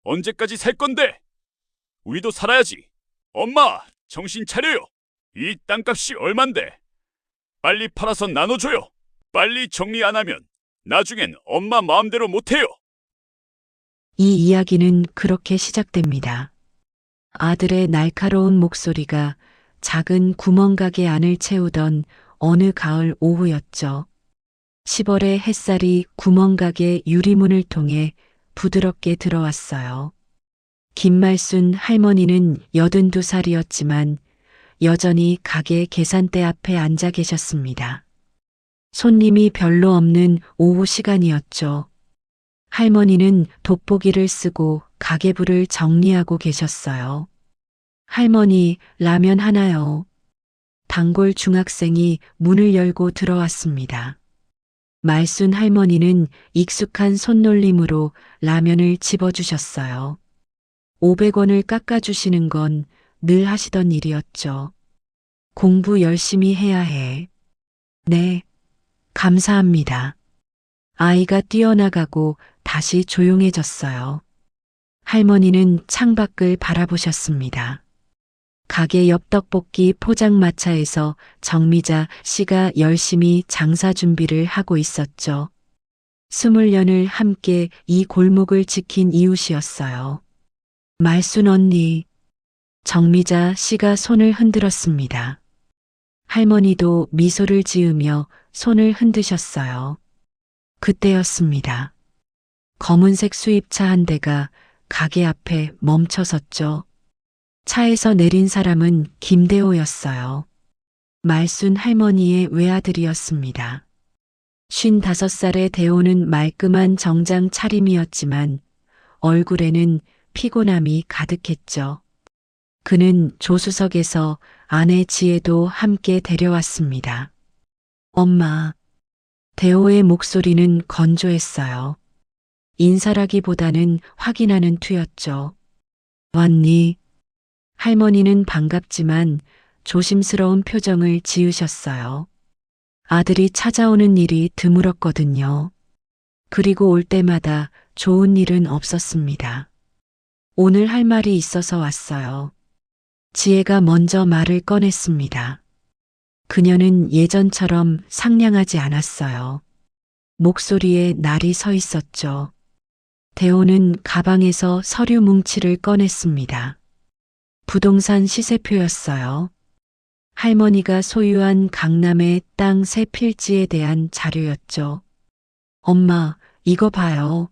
언제까지 살 건데? 우리도 살아야지. 엄마, 정신 차려요. 이 땅값이 얼만데? 빨리 팔아서 나눠줘요. 빨리 정리 안 하면 나중엔 엄마 마음대로 못해요. 이 이야기는 그렇게 시작됩니다. 아들의 날카로운 목소리가 작은 구멍가게 안을 채우던 어느 가을 오후였죠. 10월의 햇살이 구멍가게 유리문을 통해 부드럽게 들어왔어요. 김말순 할머니는 82살이었지만 여전히 가게 계산대 앞에 앉아 계셨습니다. 손님이 별로 없는 오후 시간이었죠. 할머니는 돋보기를 쓰고 가계부를 정리하고 계셨어요. 할머니, 라면 하나요. 단골 중학생이 문을 열고 들어왔습니다. 말순 할머니는 익숙한 손놀림으로 라면을 집어주셨어요. 500원을 깎아주시는 건 늘 하시던 일이었죠. 공부 열심히 해야 해. 네, 감사합니다. 아이가 뛰어나가고 다시 조용해졌어요. 할머니는 창밖을 바라보셨습니다. 가게 옆 떡볶이 포장마차에서 정미자 씨가 열심히 장사 준비를 하고 있었죠. 20년을 함께 이 골목을 지킨 이웃이었어요. 말순 언니, 정미자 씨가 손을 흔들었습니다. 할머니도 미소를 지으며 손을 흔드셨어요. 그때였습니다. 검은색 수입차 한 대가 가게 앞에 멈춰섰죠. 차에서 내린 사람은 김대호였어요. 말순 할머니의 외아들이었습니다. 55살의 대호는 말끔한 정장 차림이었지만 얼굴에는 피곤함이 가득했죠. 그는 조수석에서 아내 지혜도 함께 데려왔습니다. 엄마, 대호의 목소리는 건조했어요. 인사라기보다는 확인하는 투였죠. 왔니? 할머니는 반갑지만 조심스러운 표정을 지으셨어요. 아들이 찾아오는 일이 드물었거든요. 그리고 올 때마다 좋은 일은 없었습니다. 오늘 할 말이 있어서 왔어요. 지혜가 먼저 말을 꺼냈습니다. 그녀는 예전처럼 상냥하지 않았어요. 목소리에 날이 서 있었죠. 대호는 가방에서 서류 뭉치를 꺼냈습니다. 부동산 시세표였어요. 할머니가 소유한 강남의 땅 3필지에 대한 자료였죠. 엄마, 이거 봐요.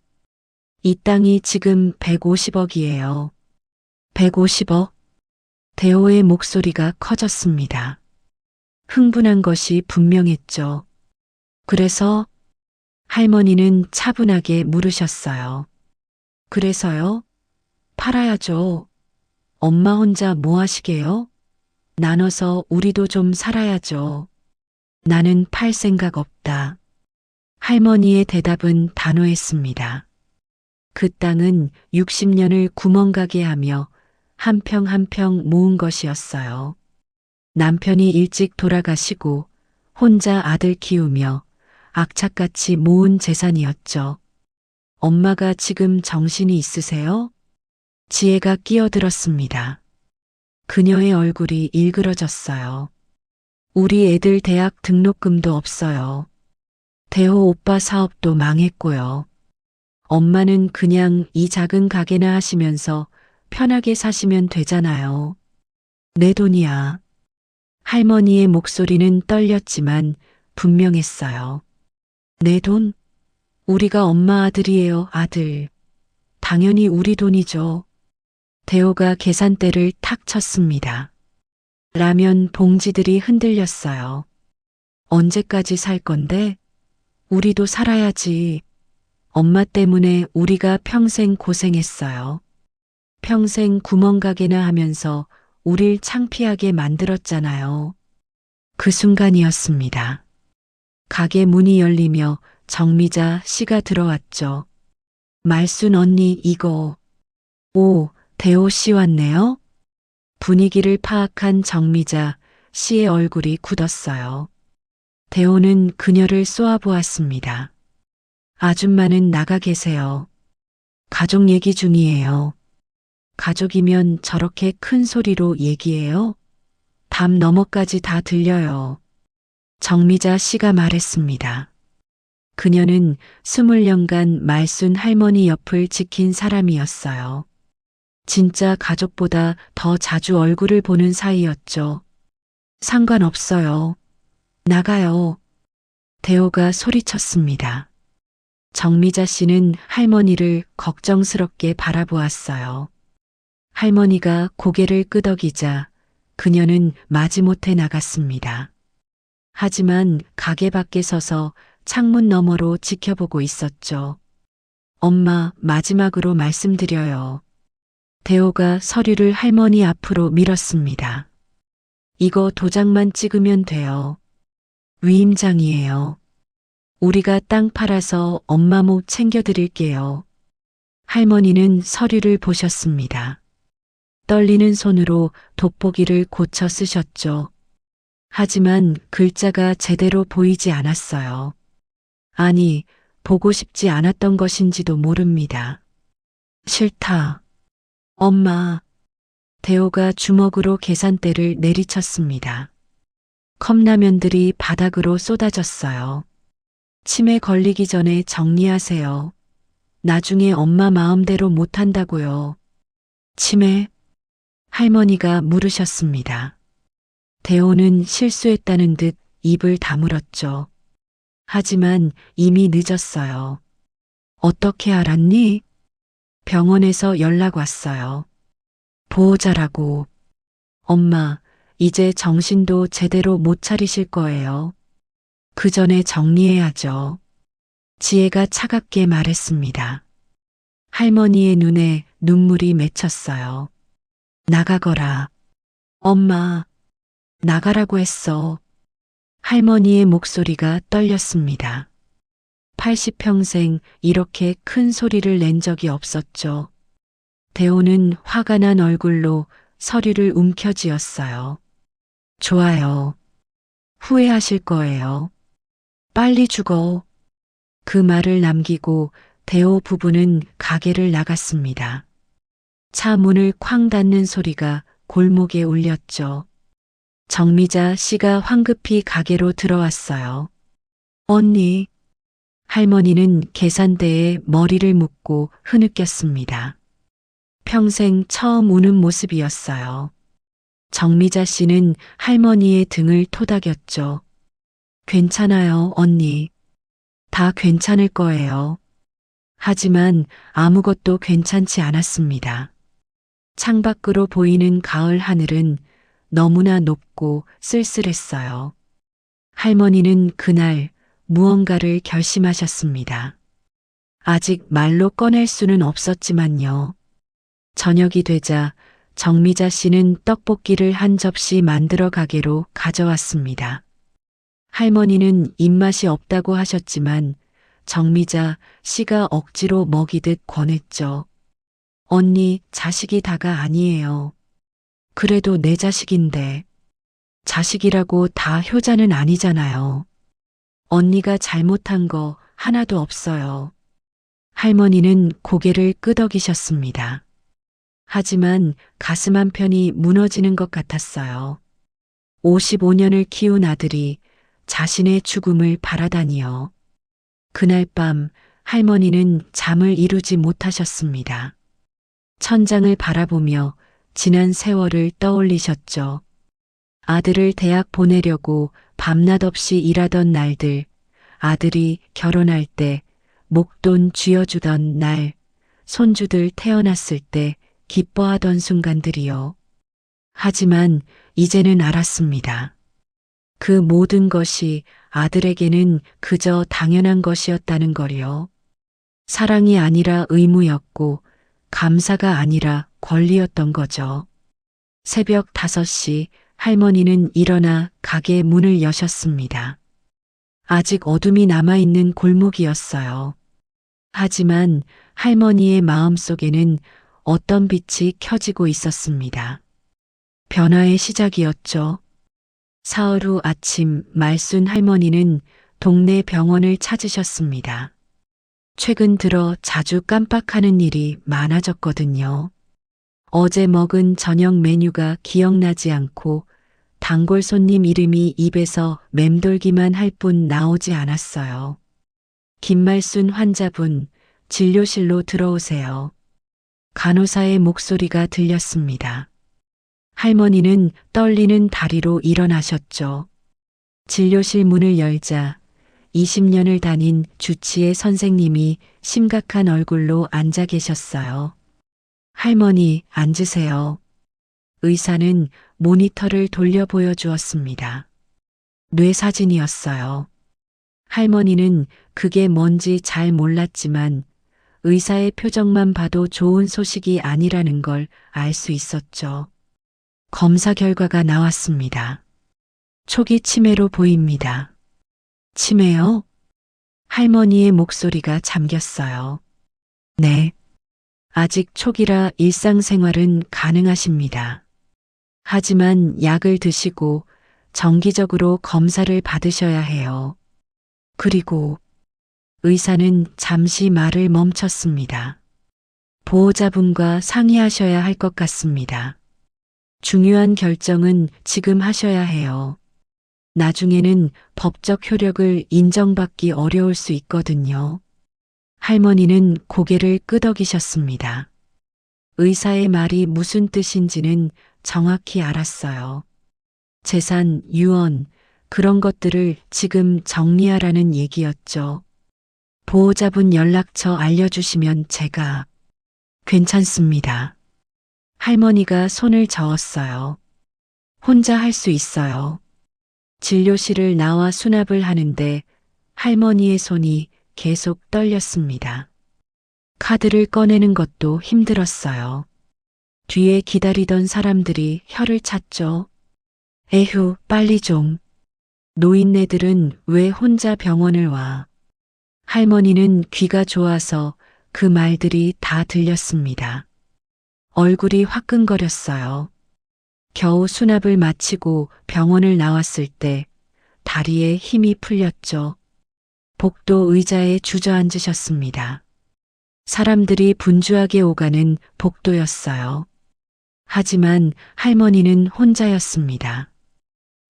이 땅이 지금 150억이에요. 150억? 대호의 목소리가 커졌습니다. 흥분한 것이 분명했죠. 그래서 할머니는 차분하게 물으셨어요. 그래서요? 팔아야죠. 엄마 혼자 뭐 하시게요? 나눠서 우리도 좀 살아야죠. 나는 팔 생각 없다. 할머니의 대답은 단호했습니다. 그 땅은 60년을 구멍가게 하며 한 평 한 평 모은 것이었어요. 남편이 일찍 돌아가시고 혼자 아들 키우며 악착같이 모은 재산이었죠. 엄마가 지금 정신이 있으세요? 지혜가 끼어들었습니다. 그녀의 얼굴이 일그러졌어요. 우리 애들 대학 등록금도 없어요. 대호 오빠 사업도 망했고요. 엄마는 그냥 이 작은 가게나 하시면서 편하게 사시면 되잖아요. 내 돈이야. 할머니의 목소리는 떨렸지만 분명했어요. 내 돈? 우리가 엄마 아들이에요, 아들. 당연히 우리 돈이죠. 대호가 계산대를 탁 쳤습니다. 라면 봉지들이 흔들렸어요. 언제까지 살 건데? 우리도 살아야지. 엄마 때문에 우리가 평생 고생했어요. 평생 구멍가게나 하면서 우릴 창피하게 만들었잖아요. 그 순간이었습니다. 가게 문이 열리며 정미자 씨가 들어왔죠. 말순 언니 이거. 오, 대호 씨 왔네요. 분위기를 파악한 정미자 씨의 얼굴이 굳었어요. 대호는 그녀를 쏘아보았습니다. 아줌마는 나가 계세요. 가족 얘기 중이에요. 가족이면 저렇게 큰 소리로 얘기해요? 담 너머까지 다 들려요. 정미자 씨가 말했습니다. 그녀는 20년간 말순 할머니 옆을 지킨 사람이었어요. 진짜 가족보다 더 자주 얼굴을 보는 사이였죠. 상관없어요. 나가요. 대호가 소리쳤습니다. 정미자 씨는 할머니를 걱정스럽게 바라보았어요. 할머니가 고개를 끄덕이자 그녀는 마지못해 나갔습니다. 하지만 가게 밖에 서서 창문 너머로 지켜보고 있었죠. 엄마, 마지막으로 말씀드려요. 대호가 서류를 할머니 앞으로 밀었습니다. 이거 도장만 찍으면 돼요. 위임장이에요. 우리가 땅 팔아서 엄마 목 챙겨드릴게요. 할머니는 서류를 보셨습니다. 떨리는 손으로 돋보기를 고쳐 쓰셨죠. 하지만 글자가 제대로 보이지 않았어요. 아니, 보고 싶지 않았던 것인지도 모릅니다. 싫다. 엄마. 대호가 주먹으로 계산대를 내리쳤습니다. 컵라면들이 바닥으로 쏟아졌어요. 치매 걸리기 전에 정리하세요. 나중에 엄마 마음대로 못한다고요. 치매? 할머니가 물으셨습니다. 대호는 실수했다는 듯 입을 다물었죠. 하지만 이미 늦었어요. 어떻게 알았니? 병원에서 연락 왔어요. 보호자라고. 엄마, 이제 정신도 제대로 못 차리실 거예요. 그 전에 정리해야죠. 지혜가 차갑게 말했습니다. 할머니의 눈에 눈물이 맺혔어요. 나가거라. 엄마, 나가라고 했어. 할머니의 목소리가 떨렸습니다. 80평생 이렇게 큰 소리를 낸 적이 없었죠. 대호는 화가 난 얼굴로 서류를 움켜쥐었어요. 좋아요. 후회하실 거예요. 빨리 죽어. 그 말을 남기고 대호 부부는 가게를 나갔습니다. 차 문을 쾅 닫는 소리가 골목에 울렸죠. 정미자 씨가 황급히 가게로 들어왔어요. 언니. 할머니는 계산대에 머리를 묻고 흐느꼈습니다. 평생 처음 우는 모습이었어요. 정미자 씨는 할머니의 등을 토닥였죠. 괜찮아요, 언니. 다 괜찮을 거예요. 하지만 아무것도 괜찮지 않았습니다. 창밖으로 보이는 가을 하늘은 너무나 높고 쓸쓸했어요. 할머니는 그날 무언가를 결심하셨습니다. 아직 말로 꺼낼 수는 없었지만요. 저녁이 되자 정미자 씨는 떡볶이를 한 접시 만들어 가게로 가져왔습니다. 할머니는 입맛이 없다고 하셨지만 정미자 씨가 억지로 먹이듯 권했죠. 언니, 자식이 다가 아니에요. 그래도 내 자식인데. 자식이라고 다 효자는 아니잖아요. 언니가 잘못한 거 하나도 없어요. 할머니는 고개를 끄덕이셨습니다. 하지만 가슴 한편이 무너지는 것 같았어요. 55년을 키운 아들이 자신의 죽음을 바라다니요. 그날 밤 할머니는 잠을 이루지 못하셨습니다. 천장을 바라보며 지난 세월을 떠올리셨죠. 아들을 대학 보내려고 밤낮 없이 일하던 날들, 아들이 결혼할 때 목돈 쥐어주던 날, 손주들 태어났을 때 기뻐하던 순간들이요. 하지만 이제는 알았습니다. 그 모든 것이 아들에게는 그저 당연한 것이었다는 걸요. 사랑이 아니라 의무였고 감사가 아니라 권리였던 거죠. 새벽 5시 할머니는 일어나 가게 문을 여셨습니다. 아직 어둠이 남아있는 골목이었어요. 하지만 할머니의 마음속에는 어떤 빛이 켜지고 있었습니다. 변화의 시작이었죠. 사흘 후 아침 말순 할머니는 동네 병원을 찾으셨습니다. 최근 들어 자주 깜빡하는 일이 많아졌거든요. 어제 먹은 저녁 메뉴가 기억나지 않고 단골 손님 이름이 입에서 맴돌기만 할 뿐 나오지 않았어요. 김말순 환자분, 진료실로 들어오세요. 간호사의 목소리가 들렸습니다. 할머니는 떨리는 다리로 일어나셨죠. 진료실 문을 열자 20년을 다닌 주치의 선생님이 심각한 얼굴로 앉아 계셨어요. 할머니, 앉으세요. 의사는 모니터를 돌려 보여주었습니다. 뇌 사진이었어요. 할머니는 그게 뭔지 잘 몰랐지만 의사의 표정만 봐도 좋은 소식이 아니라는 걸 알 수 있었죠. 검사 결과가 나왔습니다. 초기 치매로 보입니다. 치매요? 할머니의 목소리가 잠겼어요. 네. 아직 초기라 일상생활은 가능하십니다. 하지만 약을 드시고 정기적으로 검사를 받으셔야 해요. 그리고 의사는 잠시 말을 멈췄습니다. 보호자분과 상의하셔야 할 것 같습니다. 중요한 결정은 지금 하셔야 해요. 나중에는 법적 효력을 인정받기 어려울 수 있거든요. 할머니는 고개를 끄덕이셨습니다. 의사의 말이 무슨 뜻인지는 정확히 알았어요. 재산, 유언, 그런 것들을 지금 정리하라는 얘기였죠. 보호자분 연락처 알려주시면 제가 괜찮습니다. 할머니가 손을 저었어요. 혼자 할 수 있어요. 진료실을 나와 수납을 하는데 할머니의 손이 계속 떨렸습니다. 카드를 꺼내는 것도 힘들었어요. 뒤에 기다리던 사람들이 혀를 찼죠. 에휴, 빨리 좀. 노인네들은 왜 혼자 병원을 와? 할머니는 귀가 좋아서 그 말들이 다 들렸습니다. 얼굴이 화끈거렸어요. 겨우 수납을 마치고 병원을 나왔을 때 다리에 힘이 풀렸죠. 복도 의자에 주저앉으셨습니다. 사람들이 분주하게 오가는 복도였어요. 하지만 할머니는 혼자였습니다.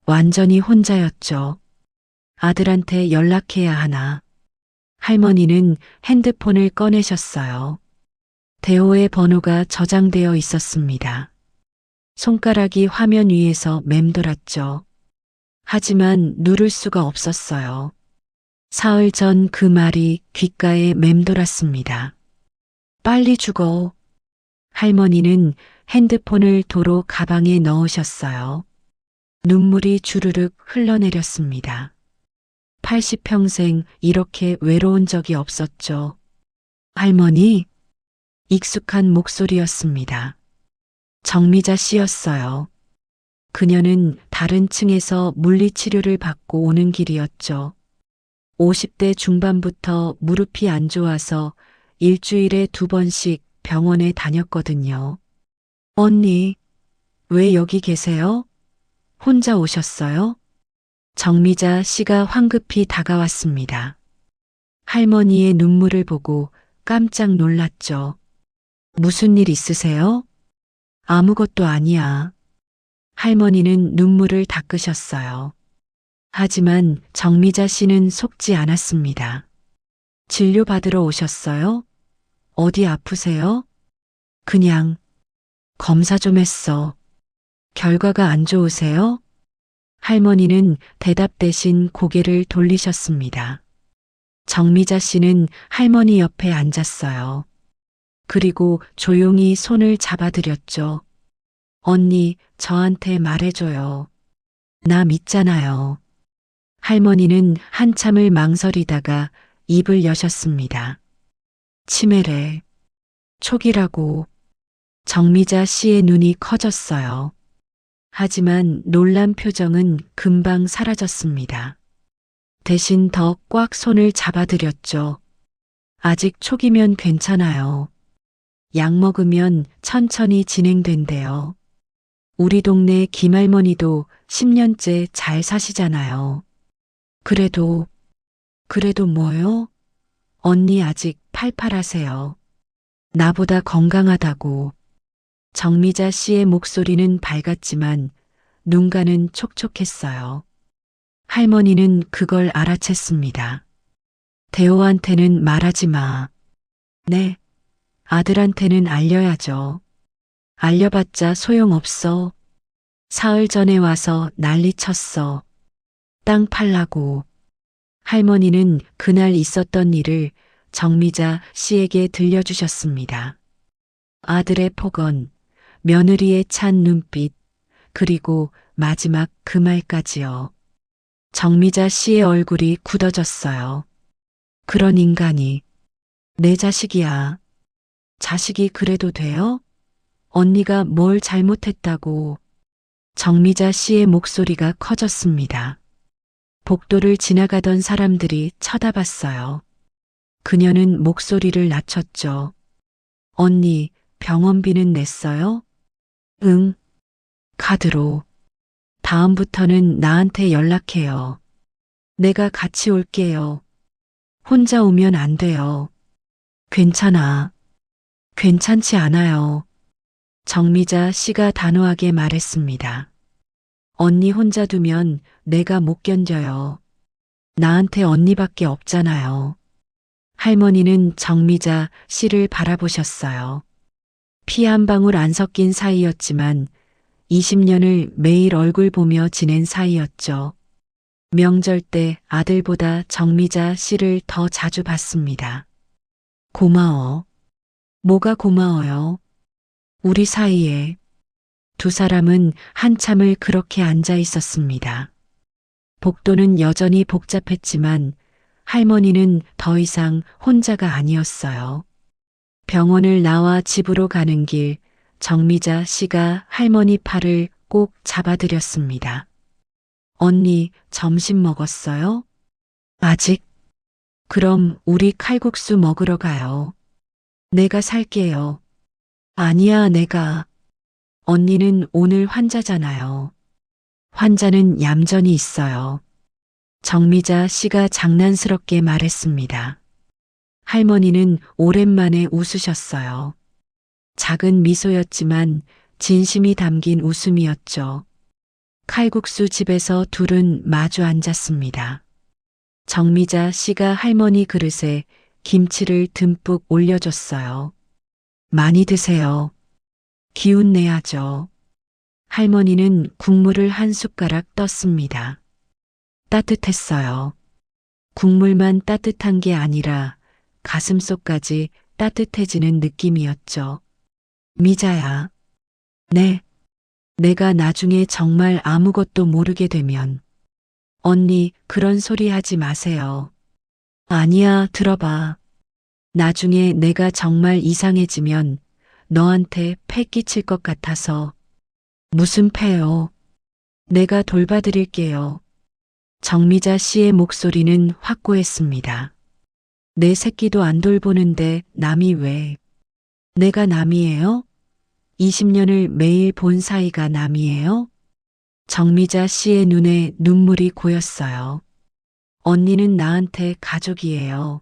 완전히 혼자였죠. 아들한테 연락해야 하나. 할머니는 핸드폰을 꺼내셨어요. 대호의 번호가 저장되어 있었습니다. 손가락이 화면 위에서 맴돌았죠. 하지만 누를 수가 없었어요. 사흘 전 그 말이 귓가에 맴돌았습니다. 빨리 죽어. 할머니는 핸드폰을 도로 가방에 넣으셨어요. 눈물이 주르륵 흘러내렸습니다. 80평생 이렇게 외로운 적이 없었죠. 할머니? 익숙한 목소리였습니다. 정미자 씨였어요. 그녀는 다른 층에서 물리치료를 받고 오는 길이었죠. 50대 중반부터 무릎이 안 좋아서 일주일에 2번씩 병원에 다녔거든요. 언니, 왜 여기 계세요? 혼자 오셨어요? 정미자 씨가 황급히 다가왔습니다. 할머니의 눈물을 보고 깜짝 놀랐죠. 무슨 일 있으세요? 아무것도 아니야. 할머니는 눈물을 닦으셨어요. 하지만 정미자 씨는 속지 않았습니다. 진료받으러 오셨어요? 어디 아프세요? 그냥 검사 좀 했어. 결과가 안 좋으세요? 할머니는 대답 대신 고개를 돌리셨습니다. 정미자 씨는 할머니 옆에 앉았어요. 그리고 조용히 손을 잡아드렸죠. 언니, 저한테 말해줘요. 나 믿잖아요. 할머니는 한참을 망설이다가 입을 여셨습니다. 치매래. 초기라고. 정미자 씨의 눈이 커졌어요. 하지만 놀란 표정은 금방 사라졌습니다. 대신 더 꽉 손을 잡아드렸죠. 아직 초기면 괜찮아요. 약 먹으면 천천히 진행된대요. 우리 동네 김할머니도 10년째 잘 사시잖아요. 그래도 뭐요? 언니 아직 팔팔하세요. 나보다 건강하다고. 정미자 씨의 목소리는 밝았지만 눈가는 촉촉했어요. 할머니는 그걸 알아챘습니다. 대호한테는 말하지 마. 네, 아들한테는 알려야죠. 알려봤자 소용없어. 사흘 전에 와서 난리쳤어. 땅 팔라고. 할머니는 그날 있었던 일을 정미자 씨에게 들려주셨습니다. 아들의 폭언, 며느리의 찬 눈빛, 그리고 마지막 그 말까지요. 정미자 씨의 얼굴이 굳어졌어요. 그런 인간이 내 자식이야. 자식이 그래도 돼요? 언니가 뭘 잘못했다고. 정미자 씨의 목소리가 커졌습니다. 복도를 지나가던 사람들이 쳐다봤어요. 그녀는 목소리를 낮췄죠. 언니, 병원비는 냈어요? 응. 카드로. 다음부터는 나한테 연락해요. 내가 같이 올게요. 혼자 오면 안 돼요. 괜찮아. 괜찮지 않아요. 정미자 씨가 단호하게 말했습니다. 언니 혼자 두면 내가 못 견뎌요. 나한테 언니밖에 없잖아요. 할머니는 정미자 씨를 바라보셨어요. 피 한 방울 안 섞인 사이였지만 20년을 매일 얼굴 보며 지낸 사이였죠. 명절 때 아들보다 정미자 씨를 더 자주 봤습니다. 고마워. 뭐가 고마워요? 우리 사이에. 두 사람은 한참을 그렇게 앉아 있었습니다. 복도는 여전히 복잡했지만 할머니는 더 이상 혼자가 아니었어요. 병원을 나와 집으로 가는 길, 정미자 씨가 할머니 팔을 꼭 잡아드렸습니다. 언니, 점심 먹었어요? 아직? 그럼 우리 칼국수 먹으러 가요. 내가 살게요. 아니야, 내가. 언니는 오늘 환자잖아요. 환자는 얌전히 있어요. 정미자 씨가 장난스럽게 말했습니다. 할머니는 오랜만에 웃으셨어요. 작은 미소였지만 진심이 담긴 웃음이었죠. 칼국수 집에서 둘은 마주 앉았습니다. 정미자 씨가 할머니 그릇에 김치를 듬뿍 올려줬어요. 많이 드세요. 기운 내야죠. 할머니는 국물을 한 숟가락 떴습니다. 따뜻했어요. 국물만 따뜻한 게 아니라 가슴속까지 따뜻해지는 느낌이었죠. 미자야. 네. 내가 나중에 정말 아무것도 모르게 되면. 언니, 그런 소리 하지 마세요. 아니야, 들어봐. 나중에 내가 정말 이상해지면 너한테 패 끼칠 것 같아서. 무슨 패요? 내가 돌봐드릴게요. 정미자 씨의 목소리는 확고했습니다. 내 새끼도 안 돌보는데 남이 왜? 내가 남이에요? 20년을 매일 본 사이가 남이에요? 정미자 씨의 눈에 눈물이 고였어요. 언니는 나한테 가족이에요.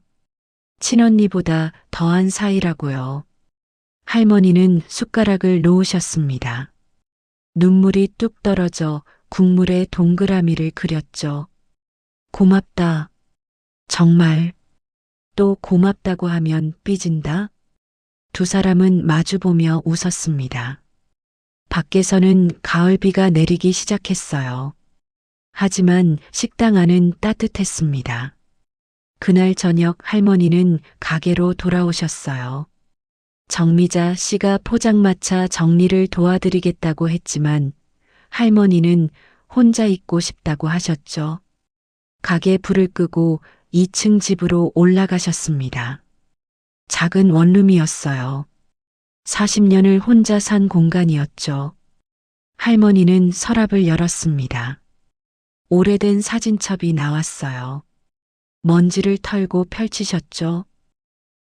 친언니보다 더한 사이라고요. 할머니는 숟가락을 놓으셨습니다. 눈물이 뚝 떨어져 국물에 동그라미를 그렸죠. 고맙다. 정말. 또 고맙다고 하면 삐진다. 두 사람은 마주보며 웃었습니다. 밖에서는 가을비가 내리기 시작했어요. 하지만 식당 안은 따뜻했습니다. 그날 저녁 할머니는 가게로 돌아오셨어요. 정미자 씨가 포장마차 정리를 도와드리겠다고 했지만 할머니는 혼자 있고 싶다고 하셨죠. 가게 불을 끄고 2층 집으로 올라가셨습니다. 작은 원룸이었어요. 40년을 혼자 산 공간이었죠. 할머니는 서랍을 열었습니다. 오래된 사진첩이 나왔어요. 먼지를 털고 펼치셨죠.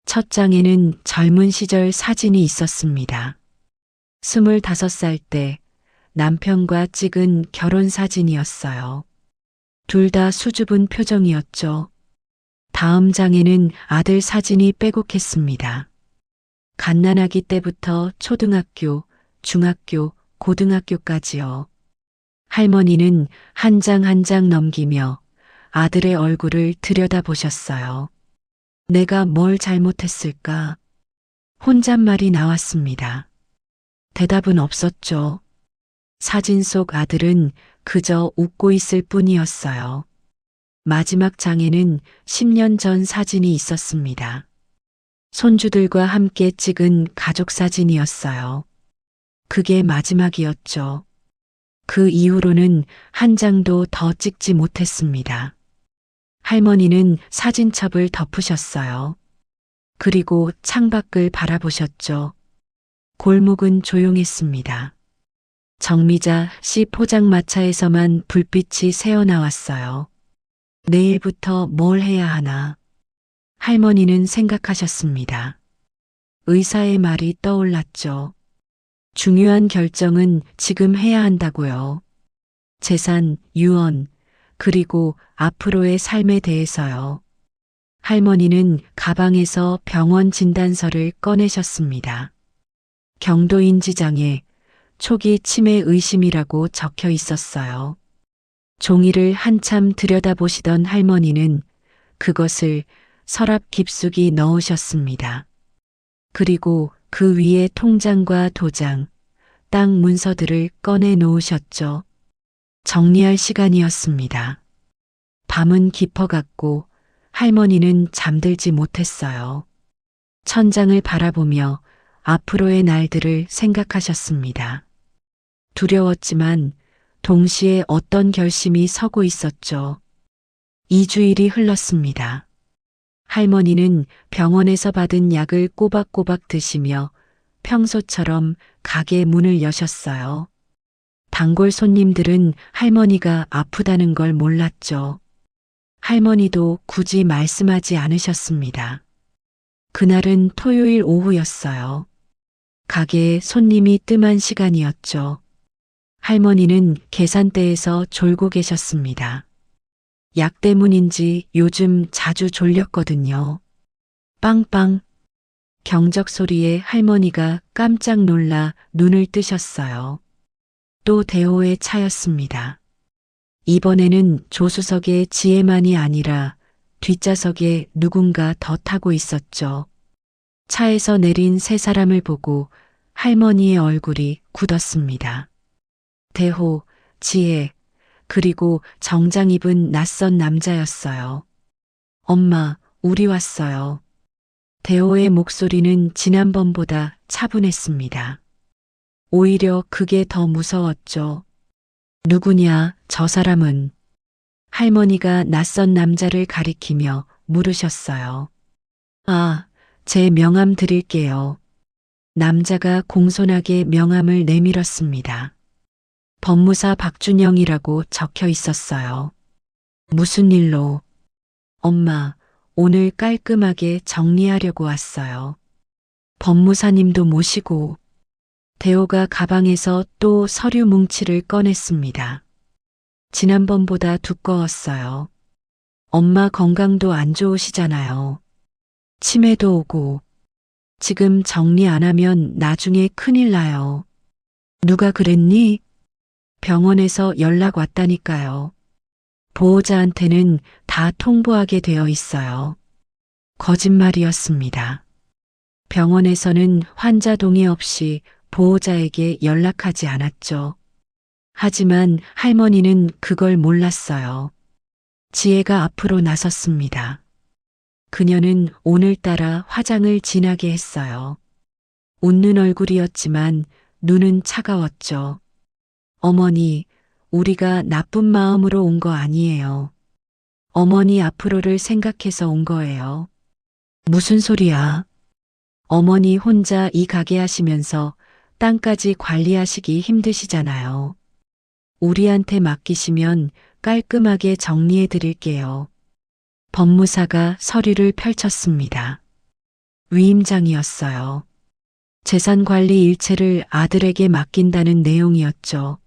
첫 장에는 젊은 시절 사진이 있었습니다. 25살 때 남편과 찍은 결혼 사진이었어요. 둘 다 수줍은 표정이었죠. 다음 장에는 아들 사진이 빼곡했습니다. 갓난아기 때부터 초등학교, 중학교, 고등학교까지요. 할머니는 한 장 한 장 넘기며 아들의 얼굴을 들여다보셨어요. 내가 뭘 잘못했을까? 혼잣말이 나왔습니다. 대답은 없었죠. 사진 속 아들은 그저 웃고 있을 뿐이었어요. 마지막 장에는 10년 전 사진이 있었습니다. 손주들과 함께 찍은 가족 사진이었어요. 그게 마지막이었죠. 그 이후로는 한 장도 더 찍지 못했습니다. 할머니는 사진첩을 덮으셨어요. 그리고 창밖을 바라보셨죠. 골목은 조용했습니다. 정미자 씨 포장마차에서만 불빛이 새어나왔어요. 내일부터 뭘 해야 하나? 할머니는 생각하셨습니다. 의사의 말이 떠올랐죠. 중요한 결정은 지금 해야 한다고요. 재산, 유언, 그리고 앞으로의 삶에 대해서요. 할머니는 가방에서 병원 진단서를 꺼내셨습니다. 경도인지장애, 초기 치매 의심이라고 적혀 있었어요. 종이를 한참 들여다보시던 할머니는 그것을 서랍 깊숙이 넣으셨습니다. 그리고 그 위에 통장과 도장, 땅 문서들을 꺼내 놓으셨죠. 정리할 시간이었습니다. 밤은 깊어갔고 할머니는 잠들지 못했어요. 천장을 바라보며 앞으로의 날들을 생각하셨습니다. 두려웠지만 동시에 어떤 결심이 서고 있었죠. 2주일이 흘렀습니다. 할머니는 병원에서 받은 약을 꼬박꼬박 드시며 평소처럼 가게 문을 여셨어요. 단골 손님들은 할머니가 아프다는 걸 몰랐죠. 할머니도 굳이 말씀하지 않으셨습니다. 그날은 토요일 오후였어요. 가게에 손님이 뜸한 시간이었죠. 할머니는 계산대에서 졸고 계셨습니다. 약 때문인지 요즘 자주 졸렸거든요. 빵빵. 경적 소리에 할머니가 깜짝 놀라 눈을 뜨셨어요. 또 대호의 차였습니다. 이번에는 조수석에 지혜만이 아니라 뒷좌석에 누군가 더 타고 있었죠. 차에서 내린 세 사람을 보고 할머니의 얼굴이 굳었습니다. 대호, 지혜, 그리고 정장 입은 낯선 남자였어요. 엄마, 우리 왔어요. 대호의 목소리는 지난번보다 차분했습니다. 오히려 그게 더 무서웠죠. 누구냐, 저 사람은? 할머니가 낯선 남자를 가리키며 물으셨어요. 아, 제 명함 드릴게요. 남자가 공손하게 명함을 내밀었습니다. 법무사 박준영이라고 적혀 있었어요. 무슨 일로? 엄마, 오늘 깔끔하게 정리하려고 왔어요. 법무사님도 모시고. 대호가 가방에서 또 서류 뭉치를 꺼냈습니다. 지난번보다 두꺼웠어요. 엄마 건강도 안 좋으시잖아요. 치매도 오고. 지금 정리 안 하면 나중에 큰일 나요. 누가 그랬니? 병원에서 연락 왔다니까요. 보호자한테는 다 통보하게 되어 있어요. 거짓말이었습니다. 병원에서는 환자 동의 없이 보호자에게 연락하지 않았죠. 하지만 할머니는 그걸 몰랐어요. 지혜가 앞으로 나섰습니다. 그녀는 오늘따라 화장을 진하게 했어요. 웃는 얼굴이었지만 눈은 차가웠죠. 어머니, 우리가 나쁜 마음으로 온 거 아니에요. 어머니 앞으로를 생각해서 온 거예요. 무슨 소리야? 어머니 혼자 이 가게 하시면서 땅까지 관리하시기 힘드시잖아요. 우리한테 맡기시면 깔끔하게 정리해 드릴게요. 법무사가 서류를 펼쳤습니다. 위임장이었어요. 재산 관리 일체를 아들에게 맡긴다는 내용이었죠.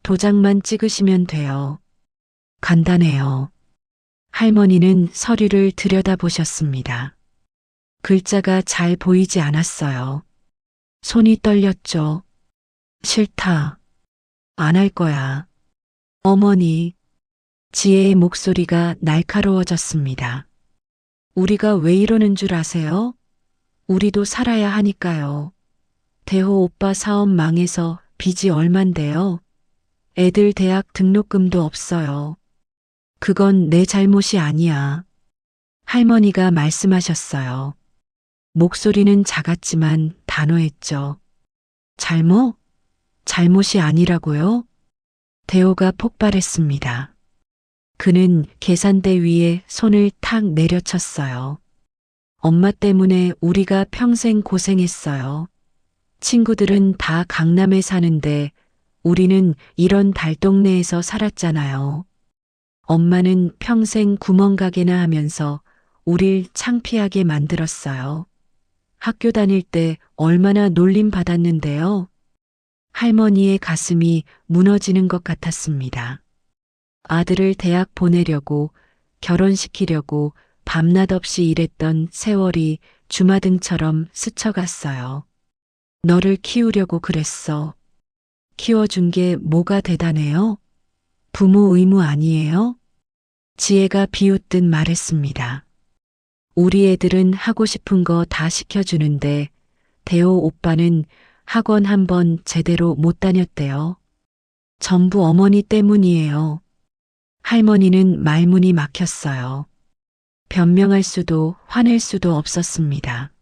도장만 찍으시면 돼요. 간단해요. 할머니는 서류를 들여다보셨습니다. 글자가 잘 보이지 않았어요. 손이 떨렸죠. 싫다. 안 할 거야. 어머니. 지혜의 목소리가 날카로워졌습니다. 우리가 왜 이러는 줄 아세요? 우리도 살아야 하니까요. 대호 오빠 사업 망해서 빚이 얼만데요. 애들 대학 등록금도 없어요. 그건 내 잘못이 아니야. 할머니가 말씀하셨어요. 목소리는 작았지만 단호했죠. 잘못? 잘못이 아니라고요? 대호가 폭발했습니다. 그는 계산대 위에 손을 탁 내려쳤어요. 엄마 때문에 우리가 평생 고생했어요. 친구들은 다 강남에 사는데 우리는 이런 달동네에서 살았잖아요. 엄마는 평생 구멍가게나 하면서 우릴 창피하게 만들었어요. 학교 다닐 때 얼마나 놀림 받았는데요. 할머니의 가슴이 무너지는 것 같았습니다. 아들을 대학 보내려고 결혼시키려고 밤낮 없이 일했던 세월이 주마등처럼 스쳐갔어요. 너를 키우려고 그랬어. 키워준 게 뭐가 대단해요? 부모 의무 아니에요? 지혜가 비웃듯 말했습니다. 우리 애들은 하고 싶은 거 다 시켜주는데 대호 오빠는 학원 한 번 제대로 못 다녔대요. 전부 어머니 때문이에요. 할머니는 말문이 막혔어요. 변명할 수도 화낼 수도 없었습니다.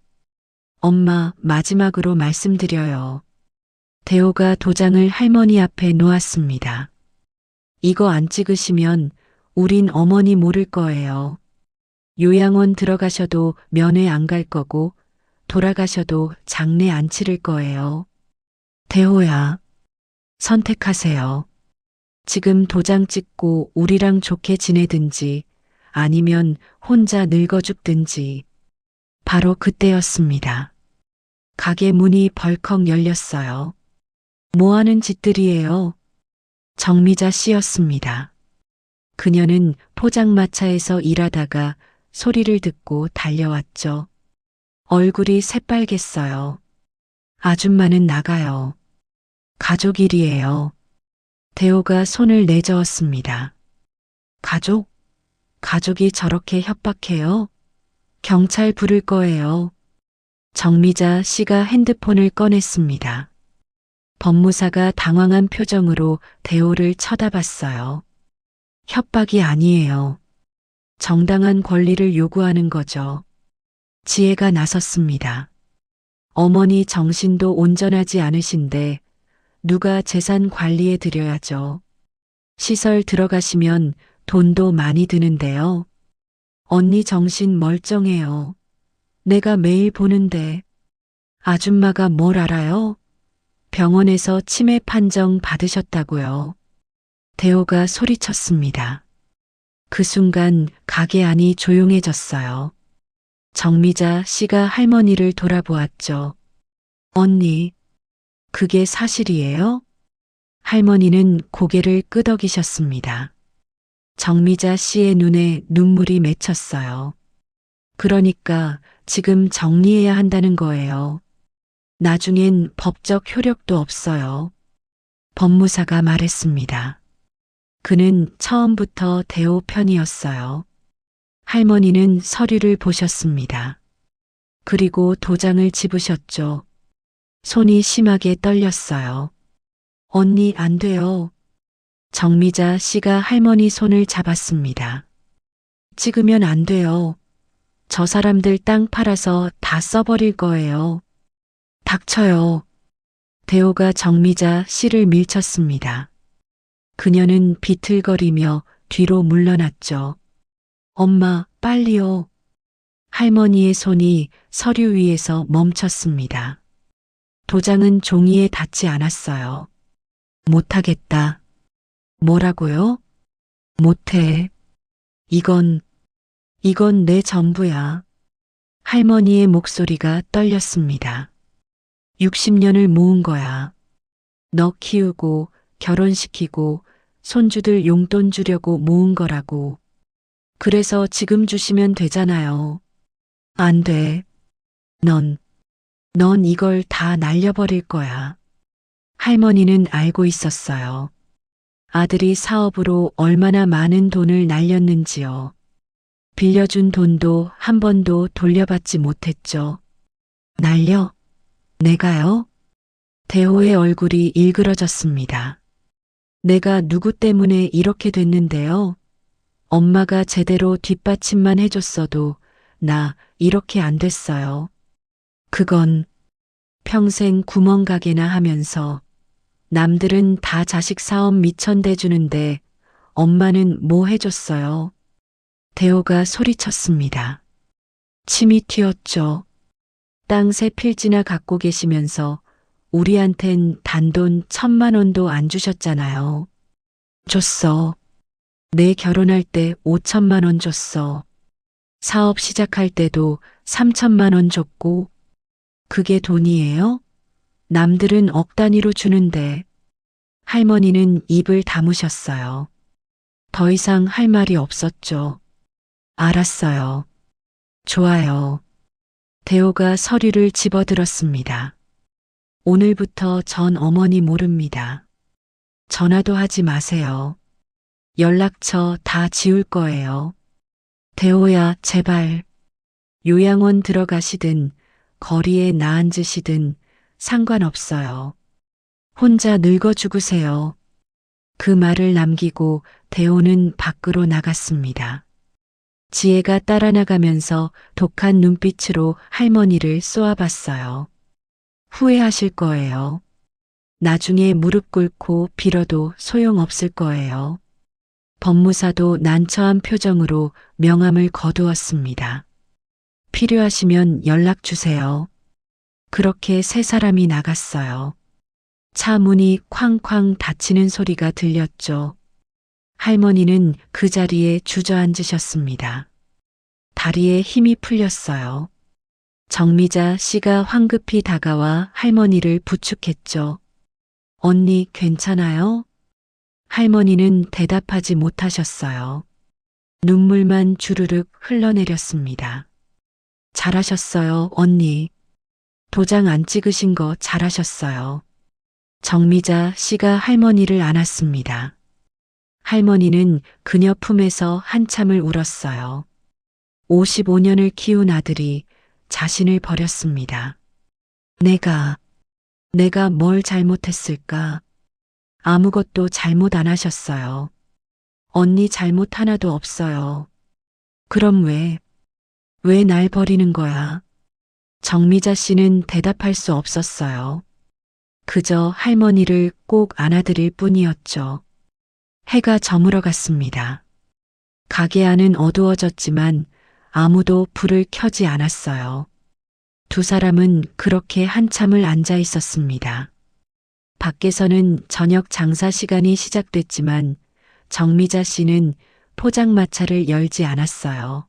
엄마, 마지막으로 말씀드려요. 대호가 도장을 할머니 앞에 놓았습니다. 이거 안 찍으시면 우린 어머니 모를 거예요. 요양원 들어가셔도 면회 안 갈 거고 돌아가셔도 장례 안 치를 거예요. 대호야, 선택하세요. 지금 도장 찍고 우리랑 좋게 지내든지 아니면 혼자 늙어 죽든지. 바로 그때였습니다. 가게 문이 벌컥 열렸어요. 뭐 하는 짓들이에요? 정미자 씨였습니다. 그녀는 포장마차에서 일하다가 소리를 듣고 달려왔죠. 얼굴이 새빨갰어요. 아줌마는 나가요. 가족 일이에요. 대호가 손을 내저었습니다. 가족? 가족이 저렇게 협박해요? 경찰 부를 거예요. 정미자 씨가 핸드폰을 꺼냈습니다. 법무사가 당황한 표정으로 대호를 쳐다봤어요. 협박이 아니에요. 정당한 권리를 요구하는 거죠. 지혜가 나섰습니다. 어머니 정신도 온전하지 않으신데 누가 재산 관리해 드려야죠. 시설 들어가시면 돈도 많이 드는데요. 언니 정신 멀쩡해요. 내가 매일 보는데. 아줌마가 뭘 알아요? 병원에서 치매 판정 받으셨다고요. 대호가 소리쳤습니다. 그 순간 가게 안이 조용해졌어요. 정미자 씨가 할머니를 돌아보았죠. 언니, 그게 사실이에요? 할머니는 고개를 끄덕이셨습니다. 정미자 씨의 눈에 눈물이 맺혔어요. 그러니까 지금 정리해야 한다는 거예요. 나중엔 법적 효력도 없어요. 법무사가 말했습니다. 그는 처음부터 대호 편이었어요. 할머니는 서류를 보셨습니다. 그리고 도장을 집으셨죠. 손이 심하게 떨렸어요. 언니, 안 돼요. 정미자 씨가 할머니 손을 잡았습니다. 찍으면 안 돼요. 저 사람들 땅 팔아서 다 써버릴 거예요. 닥쳐요. 대호가 정미자 씨를 밀쳤습니다. 그녀는 비틀거리며 뒤로 물러났죠. 엄마, 빨리요. 할머니의 손이 서류 위에서 멈췄습니다. 도장은 종이에 닿지 않았어요. 못하겠다. 뭐라고요? 못해. 이건 내 전부야. 할머니의 목소리가 떨렸습니다. 60년을 모은 거야. 너 키우고 결혼시키고 손주들 용돈 주려고 모은 거라고. 그래서 지금 주시면 되잖아요. 안 돼. 넌 이걸 다 날려버릴 거야. 할머니는 알고 있었어요. 아들이 사업으로 얼마나 많은 돈을 날렸는지요. 빌려준 돈도 한 번도 돌려받지 못했죠. 날려? 내가요? 대호의 얼굴이 일그러졌습니다. 내가 누구 때문에 이렇게 됐는데요? 엄마가 제대로 뒷받침만 해줬어도 나 이렇게 안 됐어요. 그건 평생 구멍가게나 하면서 남들은 다 자식 사업 미천대 주는데 엄마는 뭐 해줬어요? 대호가 소리쳤습니다. 침이 튀었죠. 땅 3필지나 갖고 계시면서 우리한텐 단돈 1,000만 원도 안 주셨잖아요. 줬어. 내 결혼할 때 5,000만 원 줬어. 사업 시작할 때도 3,000만 원 줬고, 그게 돈이에요? 남들은 억 단위로 주는데. 할머니는 입을 다무셨어요. 더 이상 할 말이 없었죠. 알았어요. 좋아요. 대호가 서류를 집어들었습니다. 오늘부터 전 어머니 모릅니다. 전화도 하지 마세요. 연락처 다 지울 거예요. 대호야, 제발. 요양원 들어가시든 거리에 나앉으시든 상관없어요. 혼자 늙어 죽으세요. 그 말을 남기고 대호는 밖으로 나갔습니다. 지혜가 따라 나가면서 독한 눈빛으로 할머니를 쏘아봤어요. 후회하실 거예요. 나중에 무릎 꿇고 빌어도 소용없을 거예요. 법무사도 난처한 표정으로 명함을 거두었습니다. 필요하시면 연락 주세요. 그렇게 세 사람이 나갔어요. 차 문이 쾅쾅 닫히는 소리가 들렸죠. 할머니는 그 자리에 주저앉으셨습니다. 다리에 힘이 풀렸어요. 정미자 씨가 황급히 다가와 할머니를 부축했죠. 언니 괜찮아요? 할머니는 대답하지 못하셨어요. 눈물만 주르륵 흘러내렸습니다. 잘하셨어요, 언니. 도장 안 찍으신 거 잘하셨어요. 정미자 씨가 할머니를 안았습니다. 할머니는 그녀 품에서 한참을 울었어요. 55년을 키운 아들이 자신을 버렸습니다. 내가 뭘 잘못했을까? 아무것도 잘못 안 하셨어요. 언니 잘못 하나도 없어요. 그럼 왜 날 버리는 거야? 정미자 씨는 대답할 수 없었어요. 그저 할머니를 꼭 안아드릴 뿐이었죠. 해가 저물어 갔습니다. 가게 안은 어두워졌지만 아무도 불을 켜지 않았어요. 두 사람은 그렇게 한참을 앉아 있었습니다. 밖에서는 저녁 장사 시간이 시작됐지만 정미자 씨는 포장마차를 열지 않았어요.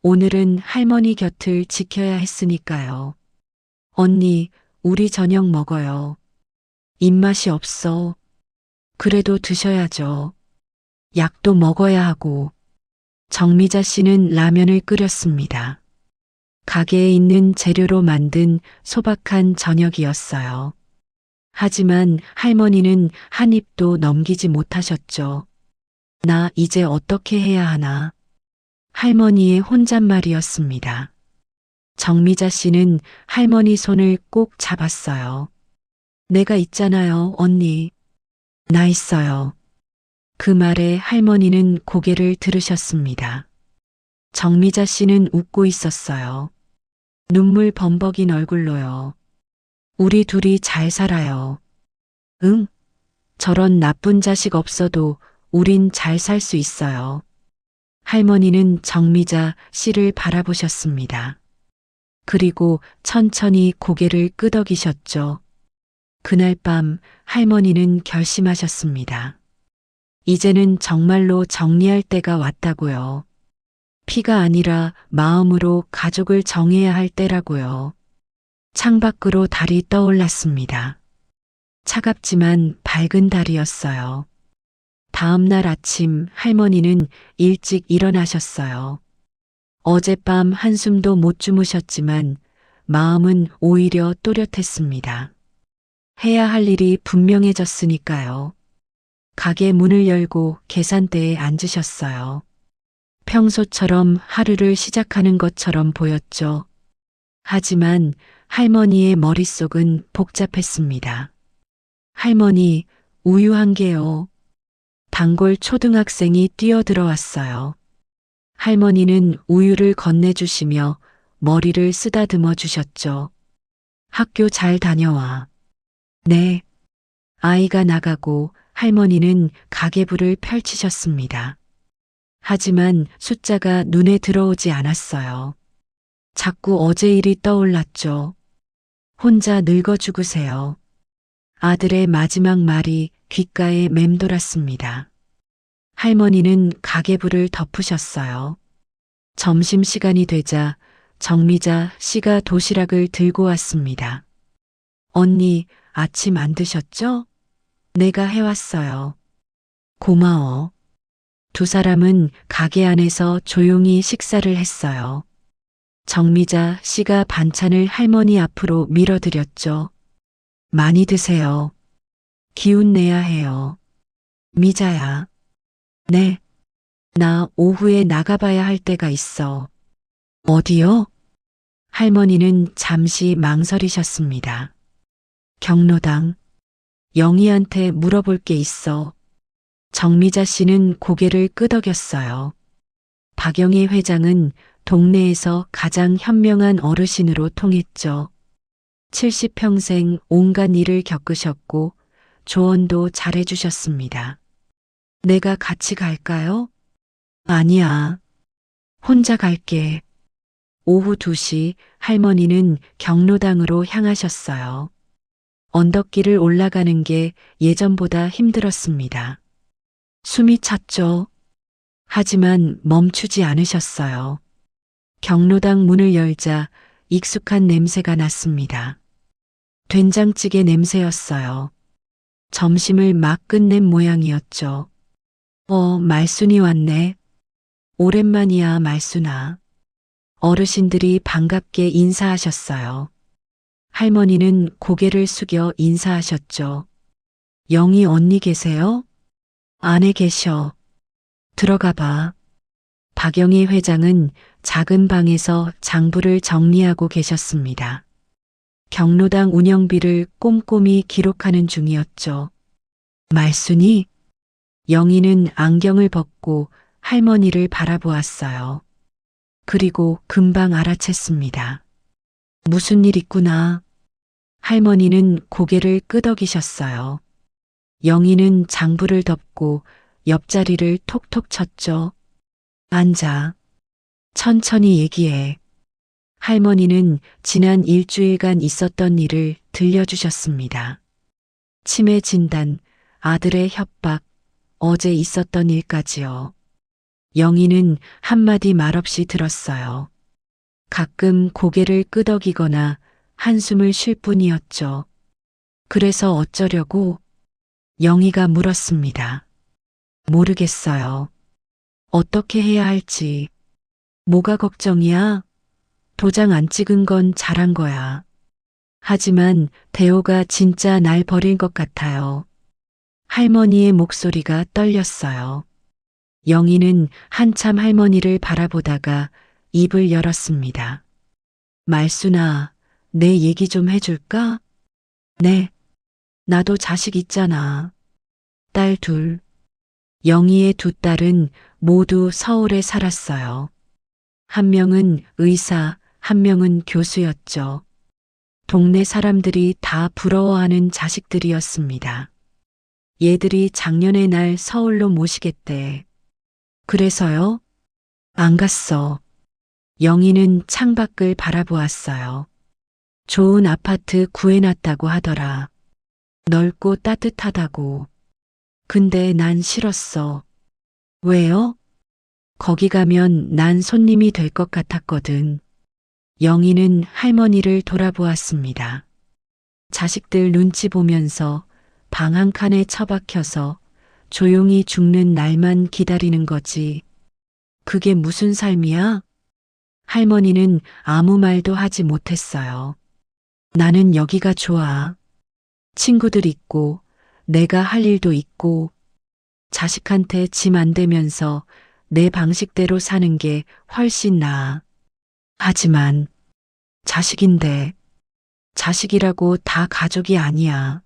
오늘은 할머니 곁을 지켜야 했으니까요. 언니, 우리 저녁 먹어요. 입맛이 없어. 그래도 드셔야죠. 약도 먹어야 하고. 정미자 씨는 라면을 끓였습니다. 가게에 있는 재료로 만든 소박한 저녁이었어요. 하지만 할머니는 한 입도 넘기지 못하셨죠. 나 이제 어떻게 해야 하나? 할머니의 혼잣말이었습니다. 정미자 씨는 할머니 손을 꼭 잡았어요. 내가 있잖아요, 언니. 나 있어요. 그 말에 할머니는 고개를 들으셨습니다. 정미자 씨는 웃고 있었어요. 눈물 범벅인 얼굴로요. 우리 둘이 잘 살아요. 응? 저런 나쁜 자식 없어도 우린 잘 살 수 있어요. 할머니는 정미자 씨를 바라보셨습니다. 그리고 천천히 고개를 끄덕이셨죠. 그날 밤 할머니는 결심하셨습니다. 이제는 정말로 정리할 때가 왔다고요. 피가 아니라 마음으로 가족을 정해야 할 때라고요. 창밖으로 달이 떠올랐습니다. 차갑지만 밝은 달이었어요. 다음 날 아침 할머니는 일찍 일어나셨어요. 어젯밤 한숨도 못 주무셨지만 마음은 오히려 또렷했습니다. 해야 할 일이 분명해졌으니까요. 가게 문을 열고 계산대에 앉으셨어요. 평소처럼 하루를 시작하는 것처럼 보였죠. 하지만 할머니의 머릿속은 복잡했습니다. 할머니, 우유 한 개요. 단골 초등학생이 뛰어들어왔어요. 할머니는 우유를 건네주시며 머리를 쓰다듬어 주셨죠. 학교 잘 다녀와. 네. 아이가 나가고 할머니는 가계부를 펼치셨습니다. 하지만 숫자가 눈에 들어오지 않았어요. 자꾸 어제 일이 떠올랐죠. 혼자 늙어 죽으세요. 아들의 마지막 말이 귓가에 맴돌았습니다. 할머니는 가계부를 덮으셨어요. 점심시간이 되자 정미자 씨가 도시락을 들고 왔습니다. 언니, 아침 안 드셨죠? 내가 해왔어요. 고마워. 두 사람은 가게 안에서 조용히 식사를 했어요. 정미자 씨가 반찬을 할머니 앞으로 밀어드렸죠. 많이 드세요. 기운 내야 해요. 미자야. 네. 나 오후에 나가봐야 할 때가 있어. 어디요? 할머니는 잠시 망설이셨습니다. 경로당. 영희한테 물어볼 게 있어. 정미자 씨는 고개를 끄덕였어요. 박영희 회장은 동네에서 가장 현명한 어르신으로 통했죠. 70평생 온갖 일을 겪으셨고 조언도 잘해주셨습니다. 내가 같이 갈까요? 아니야. 혼자 갈게. 오후 2시 할머니는 경로당으로 향하셨어요. 언덕길을 올라가는 게 예전보다 힘들었습니다. 숨이 찼죠. 하지만 멈추지 않으셨어요. 경로당 문을 열자 익숙한 냄새가 났습니다. 된장찌개 냄새였어요. 점심을 막 끝낸 모양이었죠. 말순이 왔네. 오랜만이야, 말순아. 어르신들이 반갑게 인사하셨어요. 할머니는 고개를 숙여 인사하셨죠. 영희 언니 계세요? 안에 계셔. 들어가 봐. 박영희 회장은 작은 방에서 장부를 정리하고 계셨습니다. 경로당 운영비를 꼼꼼히 기록하는 중이었죠. 말순이? 영희는 안경을 벗고 할머니를 바라보았어요. 그리고 금방 알아챘습니다. 무슨 일 있구나. 할머니는 고개를 끄덕이셨어요. 영희는 장부를 덮고 옆자리를 톡톡 쳤죠. 앉아. 천천히 얘기해. 할머니는 지난 일주일간 있었던 일을 들려주셨습니다. 치매 진단, 아들의 협박, 어제 있었던 일까지요. 영희는 한마디 말없이 들었어요. 가끔 고개를 끄덕이거나 한숨을 쉴 뿐이었죠. 그래서 어쩌려고? 영희가 물었습니다. 모르겠어요. 어떻게 해야 할지. 뭐가 걱정이야? 도장 안 찍은 건 잘한 거야. 하지만 대호가 진짜 날 버릴 것 같아요. 할머니의 목소리가 떨렸어요. 영희는 한참 할머니를 바라보다가 입을 열었습니다. 말순아, 내 얘기 좀 해줄까? 네. 나도 자식 있잖아. 딸 둘. 영희의 두 딸은 모두 서울에 살았어요. 한 명은 의사, 한 명은 교수였죠. 동네 사람들이 다 부러워하는 자식들이었습니다. 얘들이 작년의 날 서울로 모시겠대. 그래서요? 안 갔어. 영희는 창밖을 바라보았어요. 좋은 아파트 구해놨다고 하더라. 넓고 따뜻하다고. 근데 난 싫었어. 왜요? 거기 가면 난 손님이 될 것 같았거든. 영희는 할머니를 돌아보았습니다. 자식들 눈치 보면서 방 한 칸에 처박혀서 조용히 죽는 날만 기다리는 거지. 그게 무슨 삶이야? 할머니는 아무 말도 하지 못했어요. 나는 여기가 좋아. 친구들 있고, 내가 할 일도 있고, 자식한테 짐 안 되면서 내 방식대로 사는 게 훨씬 나아. 하지만, 자식인데, 자식이라고 다 가족이 아니야.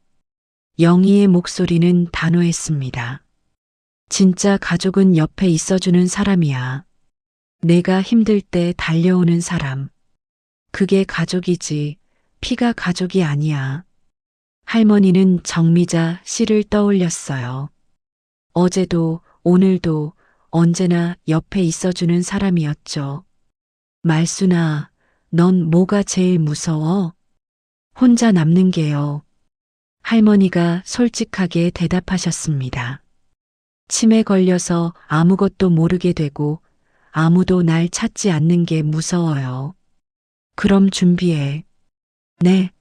영희의 목소리는 단호했습니다. 진짜 가족은 옆에 있어주는 사람이야. 내가 힘들 때 달려오는 사람. 그게 가족이지, 피가 가족이 아니야. 할머니는 정미자 씨를 떠올렸어요. 어제도, 오늘도, 언제나 옆에 있어주는 사람이었죠. 말순아, 넌 뭐가 제일 무서워? 혼자 남는 게요. 할머니가 솔직하게 대답하셨습니다. 치매 걸려서 아무것도 모르게 되고 아무도 날 찾지 않는 게 무서워요. 그럼 준비해. 네.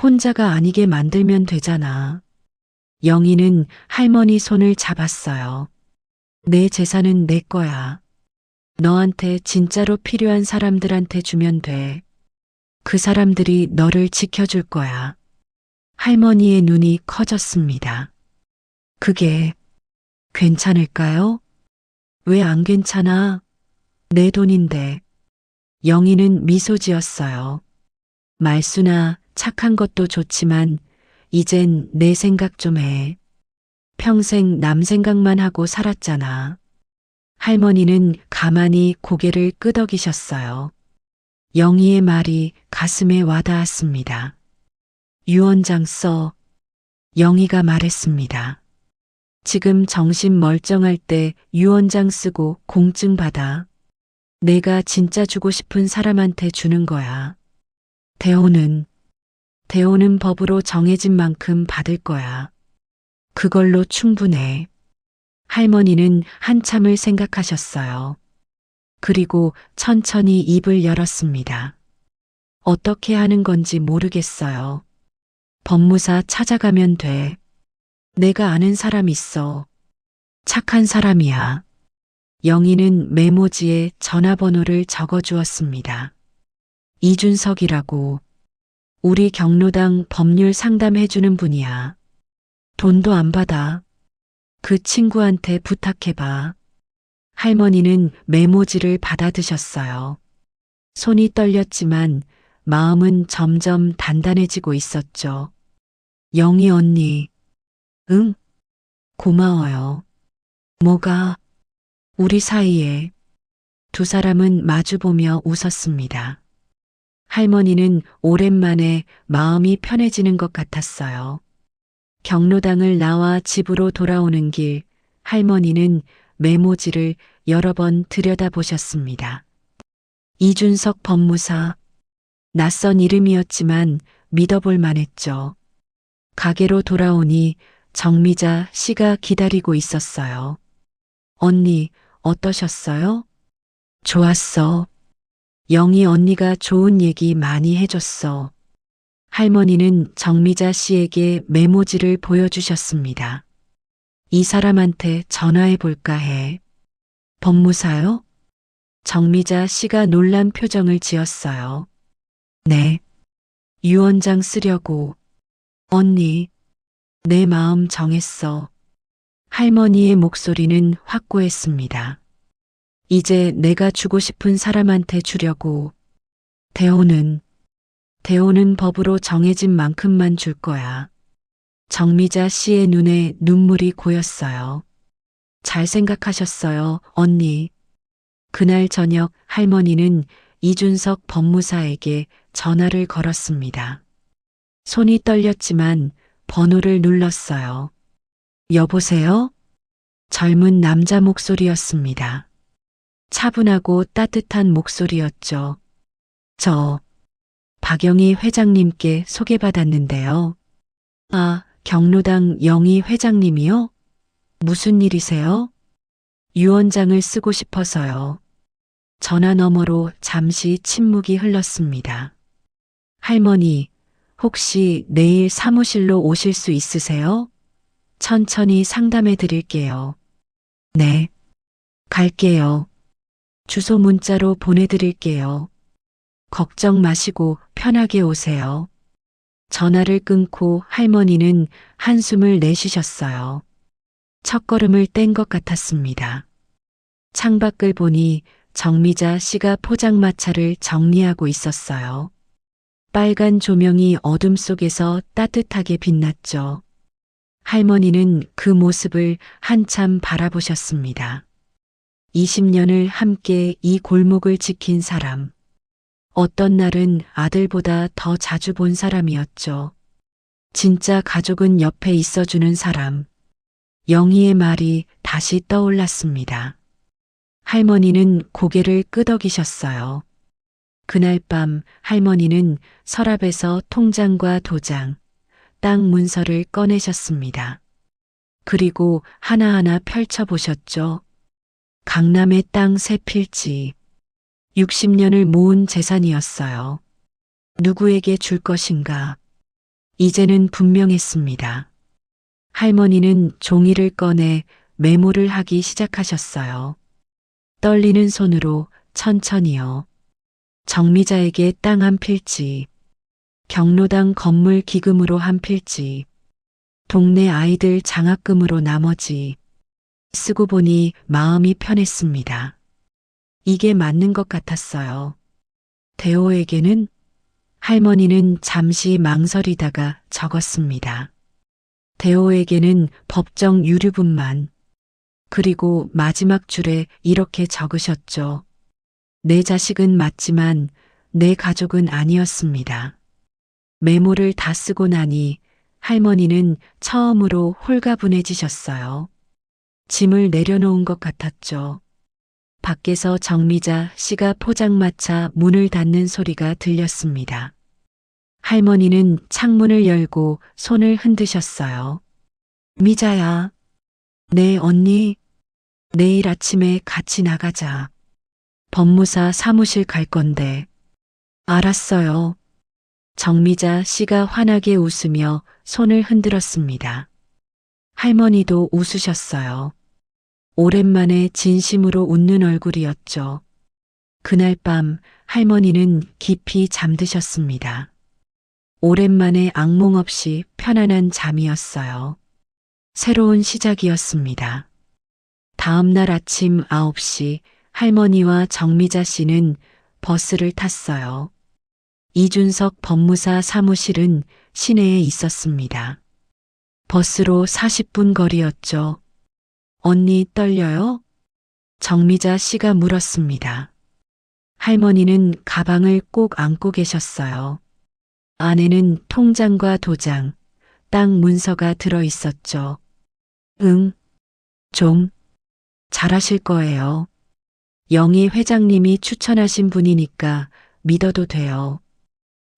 혼자가 아니게 만들면 되잖아. 영희는 할머니 손을 잡았어요. 내 재산은 내 거야. 너한테 진짜로 필요한 사람들한테 주면 돼. 그 사람들이 너를 지켜줄 거야. 할머니의 눈이 커졌습니다. 그게 괜찮을까요? 왜 안 괜찮아? 내 돈인데. 영희는 미소 지었어요. 말수나 착한 것도 좋지만 이젠 내 생각 좀 해. 평생 남 생각만 하고 살았잖아. 할머니는 가만히 고개를 끄덕이셨어요. 영희의 말이 가슴에 와닿았습니다. 유언장 써. 영희가 말했습니다. 지금 정신 멀쩡할 때 유언장 쓰고 공증 받아. 내가 진짜 주고 싶은 사람한테 주는 거야. 대우는 법으로 정해진 만큼 받을 거야. 그걸로 충분해. 할머니는 한참을 생각하셨어요. 그리고 천천히 입을 열었습니다. 어떻게 하는 건지 모르겠어요. 법무사 찾아가면 돼. 내가 아는 사람 있어. 착한 사람이야. 영희는 메모지에 전화번호를 적어 주었습니다. 이준석이라고. 우리 경로당 법률 상담해주는 분이야. 돈도 안 받아. 그 친구한테 부탁해봐. 할머니는 메모지를 받아드셨어요. 손이 떨렸지만 마음은 점점 단단해지고 있었죠. 영희 언니. 응? 고마워요. 뭐가? 우리 사이에. 두 사람은 마주보며 웃었습니다. 할머니는 오랜만에 마음이 편해지는 것 같았어요. 경로당을 나와 집으로 돌아오는 길, 할머니는 메모지를 여러 번 들여다보셨습니다. 이준석 법무사. 낯선 이름이었지만 믿어볼 만했죠. 가게로 돌아오니 정미자 씨가 기다리고 있었어요. 언니, 어떠셨어요? 좋았어. 영희 언니가 좋은 얘기 많이 해줬어. 할머니는 정미자 씨에게 메모지를 보여주셨습니다. 이 사람한테 전화해 볼까 해. 법무사요? 정미자 씨가 놀란 표정을 지었어요. 네. 유언장 쓰려고. 언니, 내 마음 정했어. 할머니의 목소리는 확고했습니다. 이제 내가 주고 싶은 사람한테 주려고. 대우는 법으로 정해진 만큼만 줄 거야. 정미자 씨의 눈에 눈물이 고였어요. 잘 생각하셨어요, 언니. 그날 저녁 할머니는 이준석 법무사에게 전화를 걸었습니다. 손이 떨렸지만 번호를 눌렀어요. 여보세요? 젊은 남자 목소리였습니다. 차분하고 따뜻한 목소리였죠. 저 박영희 회장님께 소개받았는데요. 아, 경로당 영희 회장님이요? 무슨 일이세요? 유언장을 쓰고 싶어서요. 전화 너머로 잠시 침묵이 흘렀습니다. 할머니, 혹시 내일 사무실로 오실 수 있으세요? 천천히 상담해 드릴게요. 네. 갈게요. 주소 문자로 보내드릴게요. 걱정 마시고 편하게 오세요. 전화를 끊고 할머니는 한숨을 내쉬셨어요. 첫걸음을 뗀 것 같았습니다. 창밖을 보니 정미자 씨가 포장마차를 정리하고 있었어요. 빨간 조명이 어둠 속에서 따뜻하게 빛났죠. 할머니는 그 모습을 한참 바라보셨습니다. 20년을 함께 이 골목을 지킨 사람. 어떤 날은 아들보다 더 자주 본 사람이었죠. 진짜 가족은 옆에 있어주는 사람. 영희의 말이 다시 떠올랐습니다. 할머니는 고개를 끄덕이셨어요. 그날 밤 할머니는 서랍에서 통장과 도장, 땅 문서를 꺼내셨습니다. 그리고 하나하나 펼쳐보셨죠. 강남의 땅 3필지. 60년을 모은 재산이었어요. 누구에게 줄 것인가? 이제는 분명했습니다. 할머니는 종이를 꺼내 메모를 하기 시작하셨어요. 떨리는 손으로 천천히요. 정미자에게 땅 1필지, 경로당 건물 기금으로 1필지, 동네 아이들 장학금으로 나머지. 쓰고 보니 마음이 편했습니다. 이게 맞는 것 같았어요. 대호에게는? 할머니는 잠시 망설이다가 적었습니다. 대호에게는 법정 유류분만. 그리고 마지막 줄에 이렇게 적으셨죠. 내 자식은 맞지만 내 가족은 아니었습니다. 메모를 다 쓰고 나니 할머니는 처음으로 홀가분해지셨어요. 짐을 내려놓은 것 같았죠. 밖에서 정미자 씨가 포장마차 문을 닫는 소리가 들렸습니다. 할머니는 창문을 열고 손을 흔드셨어요. 미자야. 네, 언니. 내일 아침에 같이 나가자. 법무사 사무실 갈 건데. 알았어요. 정미자 씨가 환하게 웃으며 손을 흔들었습니다. 할머니도 웃으셨어요. 오랜만에 진심으로 웃는 얼굴이었죠. 그날 밤 할머니는 깊이 잠드셨습니다. 오랜만에 악몽 없이 편안한 잠이었어요. 새로운 시작이었습니다. 다음 날 아침 9시 할머니와 정미자 씨는 버스를 탔어요. 이준석 법무사 사무실은 시내에 있었습니다. 버스로 40분 거리였죠. 언니 떨려요? 정미자 씨가 물었습니다. 할머니는 가방을 꼭 안고 계셨어요. 안에는 통장과 도장, 땅 문서가 들어 있었죠. 응, 좀 잘하실 거예요. 영희 회장님이 추천하신 분이니까 믿어도 돼요.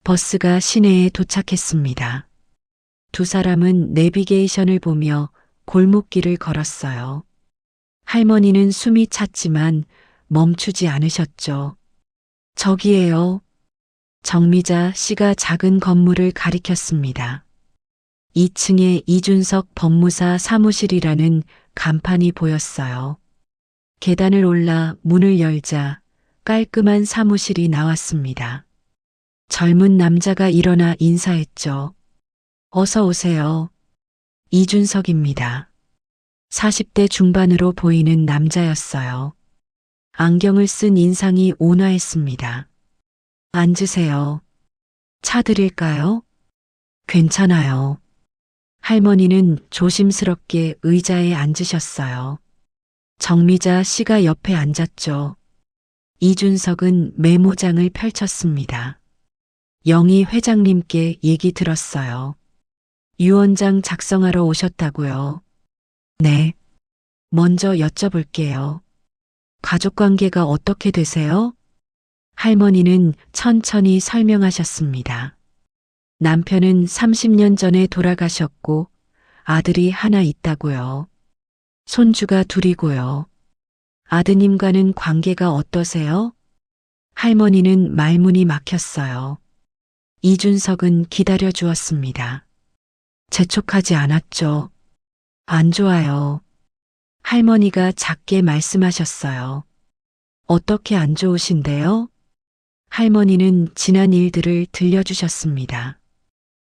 버스가 시내에 도착했습니다. 두 사람은 내비게이션을 보며 골목길을 걸었어요. 할머니는 숨이 찼지만 멈추지 않으셨죠. 저기에요. 정미자 씨가 작은 건물을 가리켰습니다. 2층에 이준석 법무사 사무실이라는 간판이 보였어요. 계단을 올라 문을 열자 깔끔한 사무실이 나왔습니다. 젊은 남자가 일어나 인사했죠. 어서 오세요. 이준석입니다. 40대 중반으로 보이는 남자였어요. 안경을 쓴 인상이 온화했습니다. 앉으세요. 차 드릴까요? 괜찮아요. 할머니는 조심스럽게 의자에 앉으셨어요. 정미자 씨가 옆에 앉았죠. 이준석은 메모장을 펼쳤습니다. 영희 회장님께 얘기 들었어요. 유언장 작성하러 오셨다고요. 네. 먼저 여쭤볼게요. 가족관계가 어떻게 되세요? 할머니는 천천히 설명하셨습니다. 남편은 30년 전에 돌아가셨고 아들이 하나 있다고요. 손주가 둘이고요. 아드님과는 관계가 어떠세요? 할머니는 말문이 막혔어요. 이준석은 기다려 주었습니다. 재촉하지 않았죠. 안 좋아요. 할머니가 작게 말씀하셨어요. 어떻게 안 좋으신데요? 할머니는 지난 일들을 들려주셨습니다.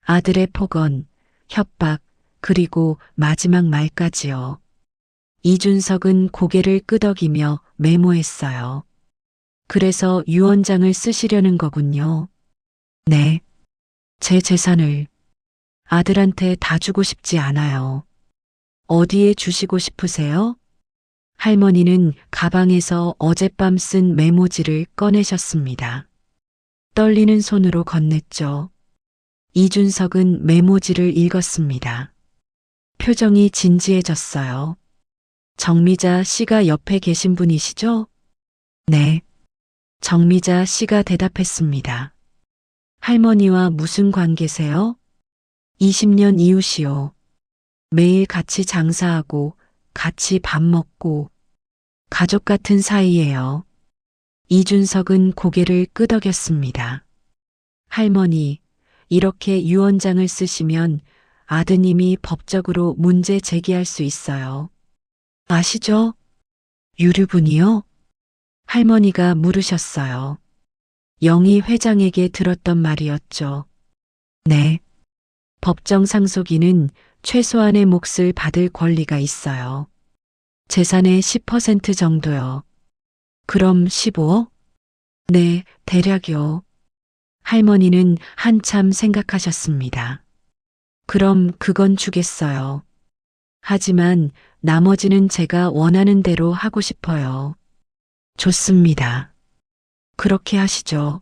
아들의 폭언, 협박, 그리고 마지막 말까지요. 이준석은 고개를 끄덕이며 메모했어요. 그래서 유언장을 쓰시려는 거군요. 네. 제 재산을 아들한테 다 주고 싶지 않아요. 어디에 주시고 싶으세요? 할머니는 가방에서 어젯밤 쓴 메모지를 꺼내셨습니다. 떨리는 손으로 건넸죠. 이준석은 메모지를 읽었습니다. 표정이 진지해졌어요. 정미자 씨가 옆에 계신 분이시죠? 네. 정미자 씨가 대답했습니다. 할머니와 무슨 관계세요? 20년 이웃이요. 매일 같이 장사하고 같이 밥 먹고 가족 같은 사이예요. 이준석은 고개를 끄덕였습니다. 할머니, 이렇게 유언장을 쓰시면 아드님이 법적으로 문제 제기할 수 있어요. 아시죠? 유류분이요? 할머니가 물으셨어요. 영희 회장에게 들었던 말이었죠. 네. 법정 상속인은 최소한의 몫을 받을 권리가 있어요. 재산의 10% 정도요. 그럼 15억? 네, 대략요. 할머니는 한참 생각하셨습니다. 그럼 그건 주겠어요. 하지만 나머지는 제가 원하는 대로 하고 싶어요. 좋습니다. 그렇게 하시죠.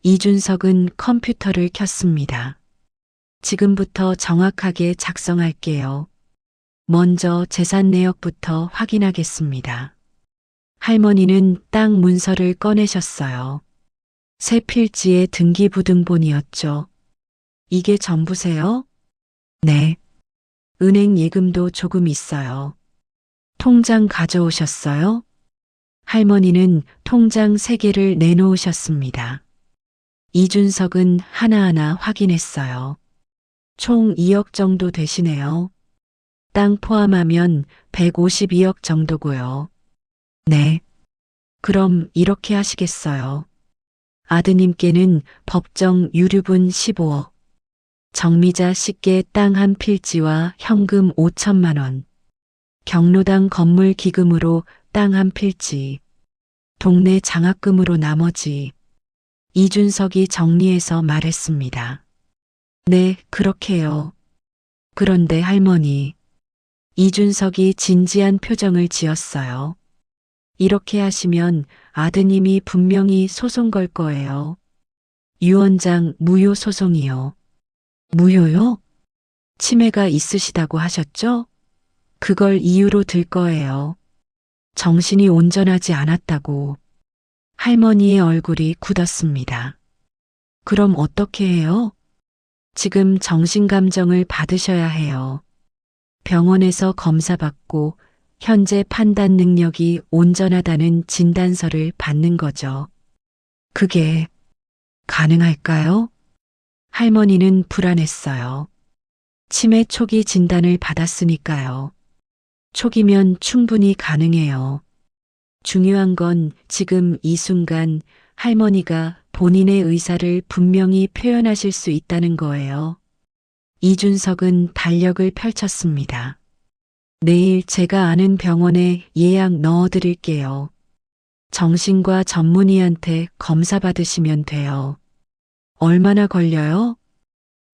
이준석은 컴퓨터를 켰습니다. 지금부터 정확하게 작성할게요. 먼저 재산 내역부터 확인하겠습니다. 할머니는 땅 문서를 꺼내셨어요. 새 필지의 등기부등본이었죠. 이게 전부세요? 네. 은행 예금도 조금 있어요. 통장 가져오셨어요? 할머니는 통장 3개를 내놓으셨습니다. 이준석은 하나하나 확인했어요. 총 2억 정도 되시네요. 땅 포함하면 152억 정도고요. 네. 그럼 이렇게 하시겠어요. 아드님께는 법정 유류분 15억, 정미자 씨께 땅 한 필지와 현금 5천만 원, 경로당 건물 기금으로 땅 한 필지, 동네 장학금으로 나머지. 이준석이 정리해서 말했습니다. 네, 그렇게요. 그런데 할머니. 이준석이 진지한 표정을 지었어요. 이렇게 하시면 아드님이 분명히 소송 걸 거예요. 유언장 무효 소송이요. 무효요? 치매가 있으시다고 하셨죠? 그걸 이유로 들 거예요. 정신이 온전하지 않았다고. 할머니의 얼굴이 굳었습니다. 그럼 어떻게 해요? 지금 정신감정을 받으셔야 해요. 병원에서 검사받고 현재 판단 능력이 온전하다는 진단서를 받는 거죠. 그게 가능할까요? 할머니는 불안했어요. 치매 초기 진단을 받았으니까요. 초기면 충분히 가능해요. 중요한 건 지금 이 순간 할머니가 본인의 의사를 분명히 표현하실 수 있다는 거예요. 이준석은 달력을 펼쳤습니다. 내일 제가 아는 병원에 예약 넣어드릴게요. 정신과 전문의한테 검사 받으시면 돼요. 얼마나 걸려요?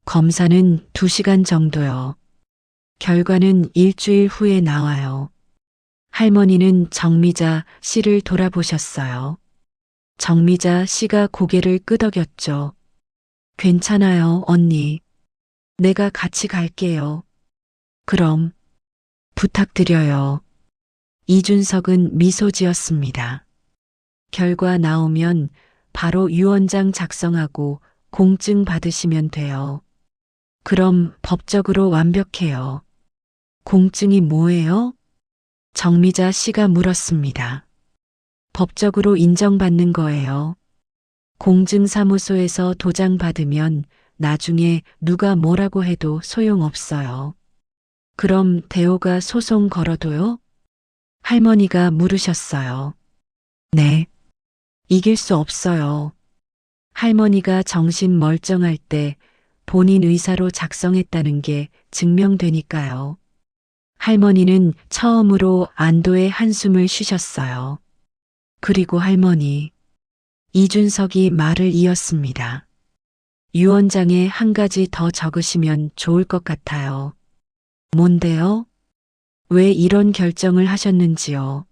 검사는 2시간 정도요. 결과는 일주일 후에 나와요. 할머니는 정미자 씨를 돌아보셨어요. 정미자 씨가 고개를 끄덕였죠. 괜찮아요, 언니. 내가 같이 갈게요. 그럼 부탁드려요. 이준석은 미소 지었습니다. 결과 나오면 바로 유언장 작성하고 공증 받으시면 돼요. 그럼 법적으로 완벽해요. 공증이 뭐예요? 정미자 씨가 물었습니다. 법적으로 인정받는 거예요. 공증사무소에서 도장 받으면 나중에 누가 뭐라고 해도 소용없어요. 그럼 대호가 소송 걸어도요? 할머니가 물으셨어요. 네. 이길 수 없어요. 할머니가 정신 멀쩡할 때 본인 의사로 작성했다는 게 증명되니까요. 할머니는 처음으로 안도의 한숨을 쉬셨어요. 그리고 할머니, 이준석이 말을 이었습니다. 유언장에 한 가지 더 적으시면 좋을 것 같아요. 뭔데요? 왜 이런 결정을 하셨는지요?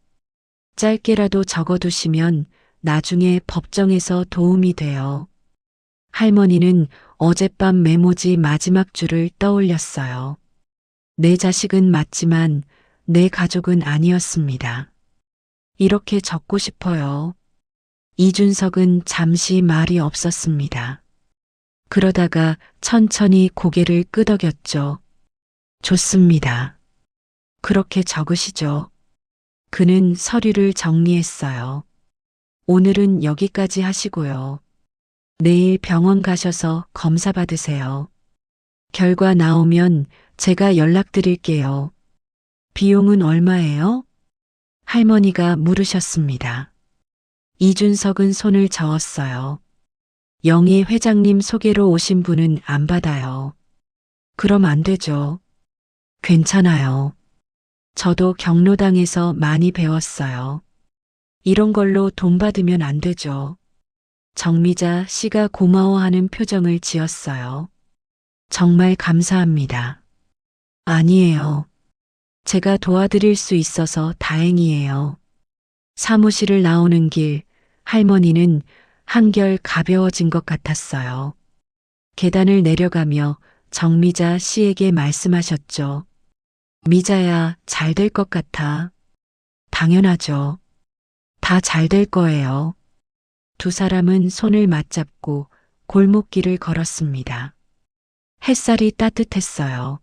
짧게라도 적어두시면 나중에 법정에서 도움이 돼요. 할머니는 어젯밤 메모지 마지막 줄을 떠올렸어요. 내 자식은 맞지만 내 가족은 아니었습니다. 이렇게 적고 싶어요. 이준석은 잠시 말이 없었습니다. 그러다가 천천히 고개를 끄덕였죠. 좋습니다. 그렇게 적으시죠. 그는 서류를 정리했어요. 오늘은 여기까지 하시고요. 내일 병원 가셔서 검사 받으세요. 결과 나오면 제가 연락드릴게요. 비용은 얼마예요? 할머니가 물으셨습니다. 이준석은 손을 저었어요. 영희 회장님 소개로 오신 분은 안 받아요. 그럼 안 되죠. 괜찮아요. 저도 경로당에서 많이 배웠어요. 이런 걸로 돈 받으면 안 되죠. 정미자 씨가 고마워하는 표정을 지었어요. 정말 감사합니다. 아니에요. 제가 도와드릴 수 있어서 다행이에요. 사무실을 나오는 길, 할머니는 한결 가벼워진 것 같았어요. 계단을 내려가며 정미자 씨에게 말씀하셨죠. 미자야, 잘 될 것 같아. 당연하죠. 다 잘 될 거예요. 두 사람은 손을 맞잡고 골목길을 걸었습니다. 햇살이 따뜻했어요.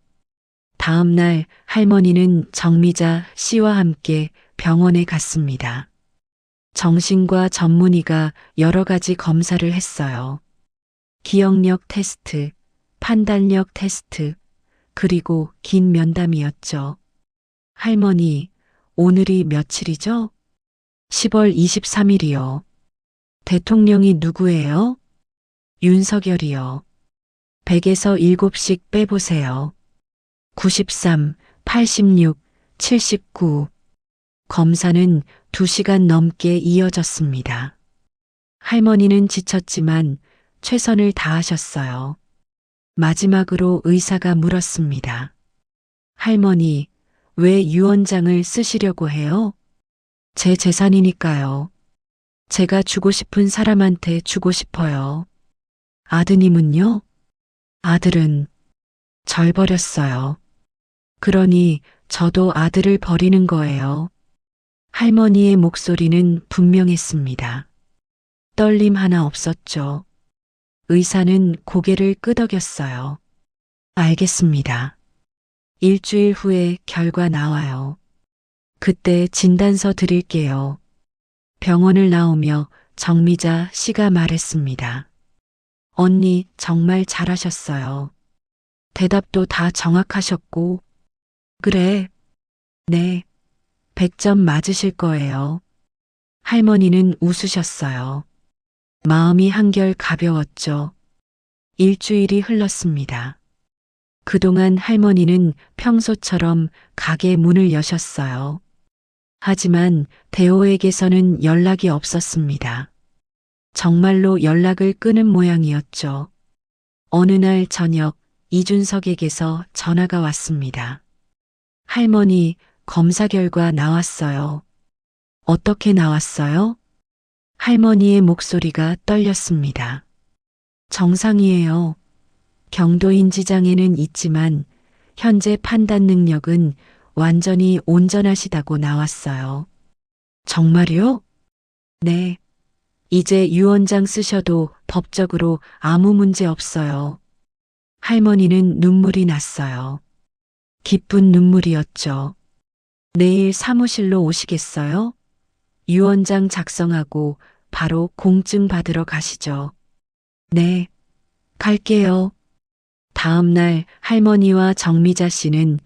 다음 날 할머니는 정미자 씨와 함께 병원에 갔습니다. 정신과 전문의가 여러 가지 검사를 했어요. 기억력 테스트, 판단력 테스트, 그리고 긴 면담이었죠. 할머니, 오늘이 며칠이죠? 10월 23일이요. 대통령이 누구예요? 윤석열이요. 100에서 7씩 빼보세요. 93, 86, 79. 검사는 2시간 넘게 이어졌습니다. 할머니는 지쳤지만 최선을 다하셨어요. 마지막으로 의사가 물었습니다. 할머니, 왜 유언장을 쓰시려고 해요? 제 재산이니까요. 제가 주고 싶은 사람한테 주고 싶어요. 아드님은요? 아들은 절 버렸어요. 그러니 저도 아들을 버리는 거예요. 할머니의 목소리는 분명했습니다. 떨림 하나 없었죠. 의사는 고개를 끄덕였어요. 알겠습니다. 일주일 후에 결과 나와요. 그때 진단서 드릴게요. 병원을 나오며 정미자 씨가 말했습니다. 언니 정말 잘하셨어요. 대답도 다 정확하셨고. 그래. 네. 100점 맞으실 거예요. 할머니는 웃으셨어요. 마음이 한결 가벼웠죠. 일주일이 흘렀습니다. 그동안 할머니는 평소처럼 가게 문을 여셨어요. 하지만 대호에게서는 연락이 없었습니다. 정말로 연락을 끊은 모양이었죠. 어느 날 저녁 이준석에게서 전화가 왔습니다. 할머니, 검사 결과 나왔어요. 어떻게 나왔어요? 할머니의 목소리가 떨렸습니다. 정상이에요. 경도인지 장애는 있지만 현재 판단 능력은 완전히 온전하시다고 나왔어요. 정말요? 네. 이제 유언장 쓰셔도 법적으로 아무 문제 없어요. 할머니는 눈물이 났어요. 기쁜 눈물이었죠. 내일 사무실로 오시겠어요? 유언장 작성하고 바로 공증 받으러 가시죠. 네, 갈게요. 다음 날 할머니와 정미자 씨는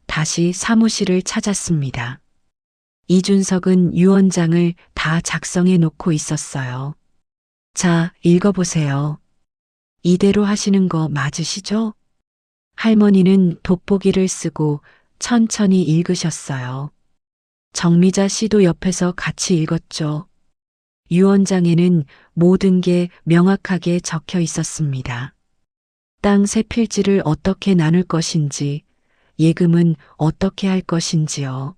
다시 사무실을 찾았습니다. 이준석은 유언장을 다 작성해 놓고 있었어요. 자, 읽어보세요. 이대로 하시는 거 맞으시죠? 할머니는 돋보기를 쓰고 천천히 읽으셨어요. 정미자 씨도 옆에서 같이 읽었죠. 유언장에는 모든 게 명확하게 적혀 있었습니다. 땅 세 필지를 어떻게 나눌 것인지, 예금은 어떻게 할 것인지요.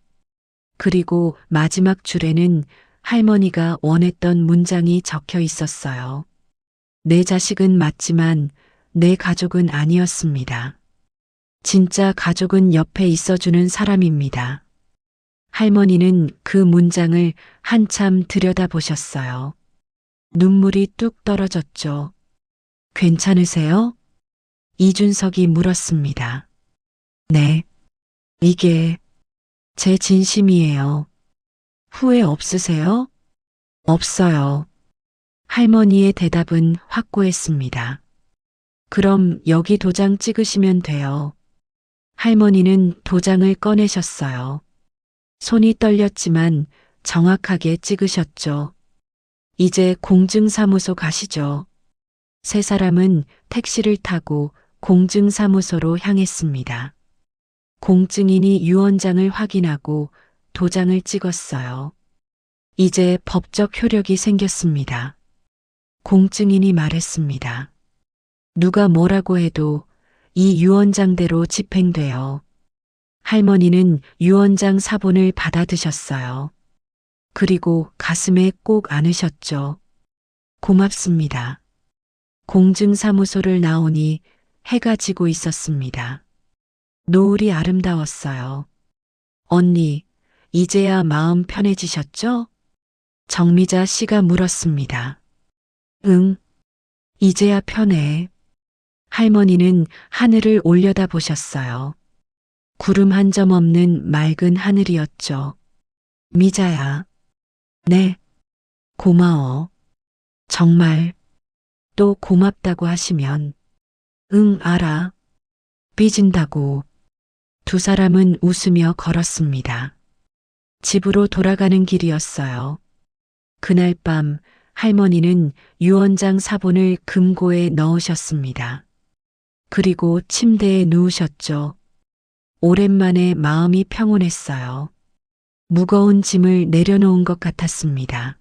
그리고 마지막 줄에는 할머니가 원했던 문장이 적혀 있었어요. 내 자식은 맞지만 내 가족은 아니었습니다. 진짜 가족은 옆에 있어주는 사람입니다. 할머니는 그 문장을 한참 들여다보셨어요. 눈물이 뚝 떨어졌죠. 괜찮으세요? 이준석이 물었습니다. 네. 이게 제 진심이에요. 후회 없으세요? 없어요. 할머니의 대답은 확고했습니다. 그럼 여기 도장 찍으시면 돼요. 할머니는 도장을 꺼내셨어요. 손이 떨렸지만 정확하게 찍으셨죠. 이제 공증사무소 가시죠. 세 사람은 택시를 타고 공증사무소로 향했습니다. 공증인이 유언장을 확인하고 도장을 찍었어요. 이제 법적 효력이 생겼습니다. 공증인이 말했습니다. 누가 뭐라고 해도 이 유언장대로 집행돼요. 할머니는 유언장 사본을 받아드셨어요. 그리고 가슴에 꼭 안으셨죠. 고맙습니다. 공증사무소를 나오니 해가 지고 있었습니다. 노을이 아름다웠어요. 언니, 이제야 마음 편해지셨죠? 정미자 씨가 물었습니다. 응, 이제야 편해. 할머니는 하늘을 올려다 보셨어요. 구름 한 점 없는 맑은 하늘이었죠. 미자야. 네. 고마워. 정말. 또 고맙다고 하시면. 응, 알아. 삐진다고. 두 사람은 웃으며 걸었습니다. 집으로 돌아가는 길이었어요. 그날 밤 할머니는 유언장 사본을 금고에 넣으셨습니다. 그리고 침대에 누우셨죠. 오랜만에 마음이 평온했어요. 무거운 짐을 내려놓은 것 같았습니다.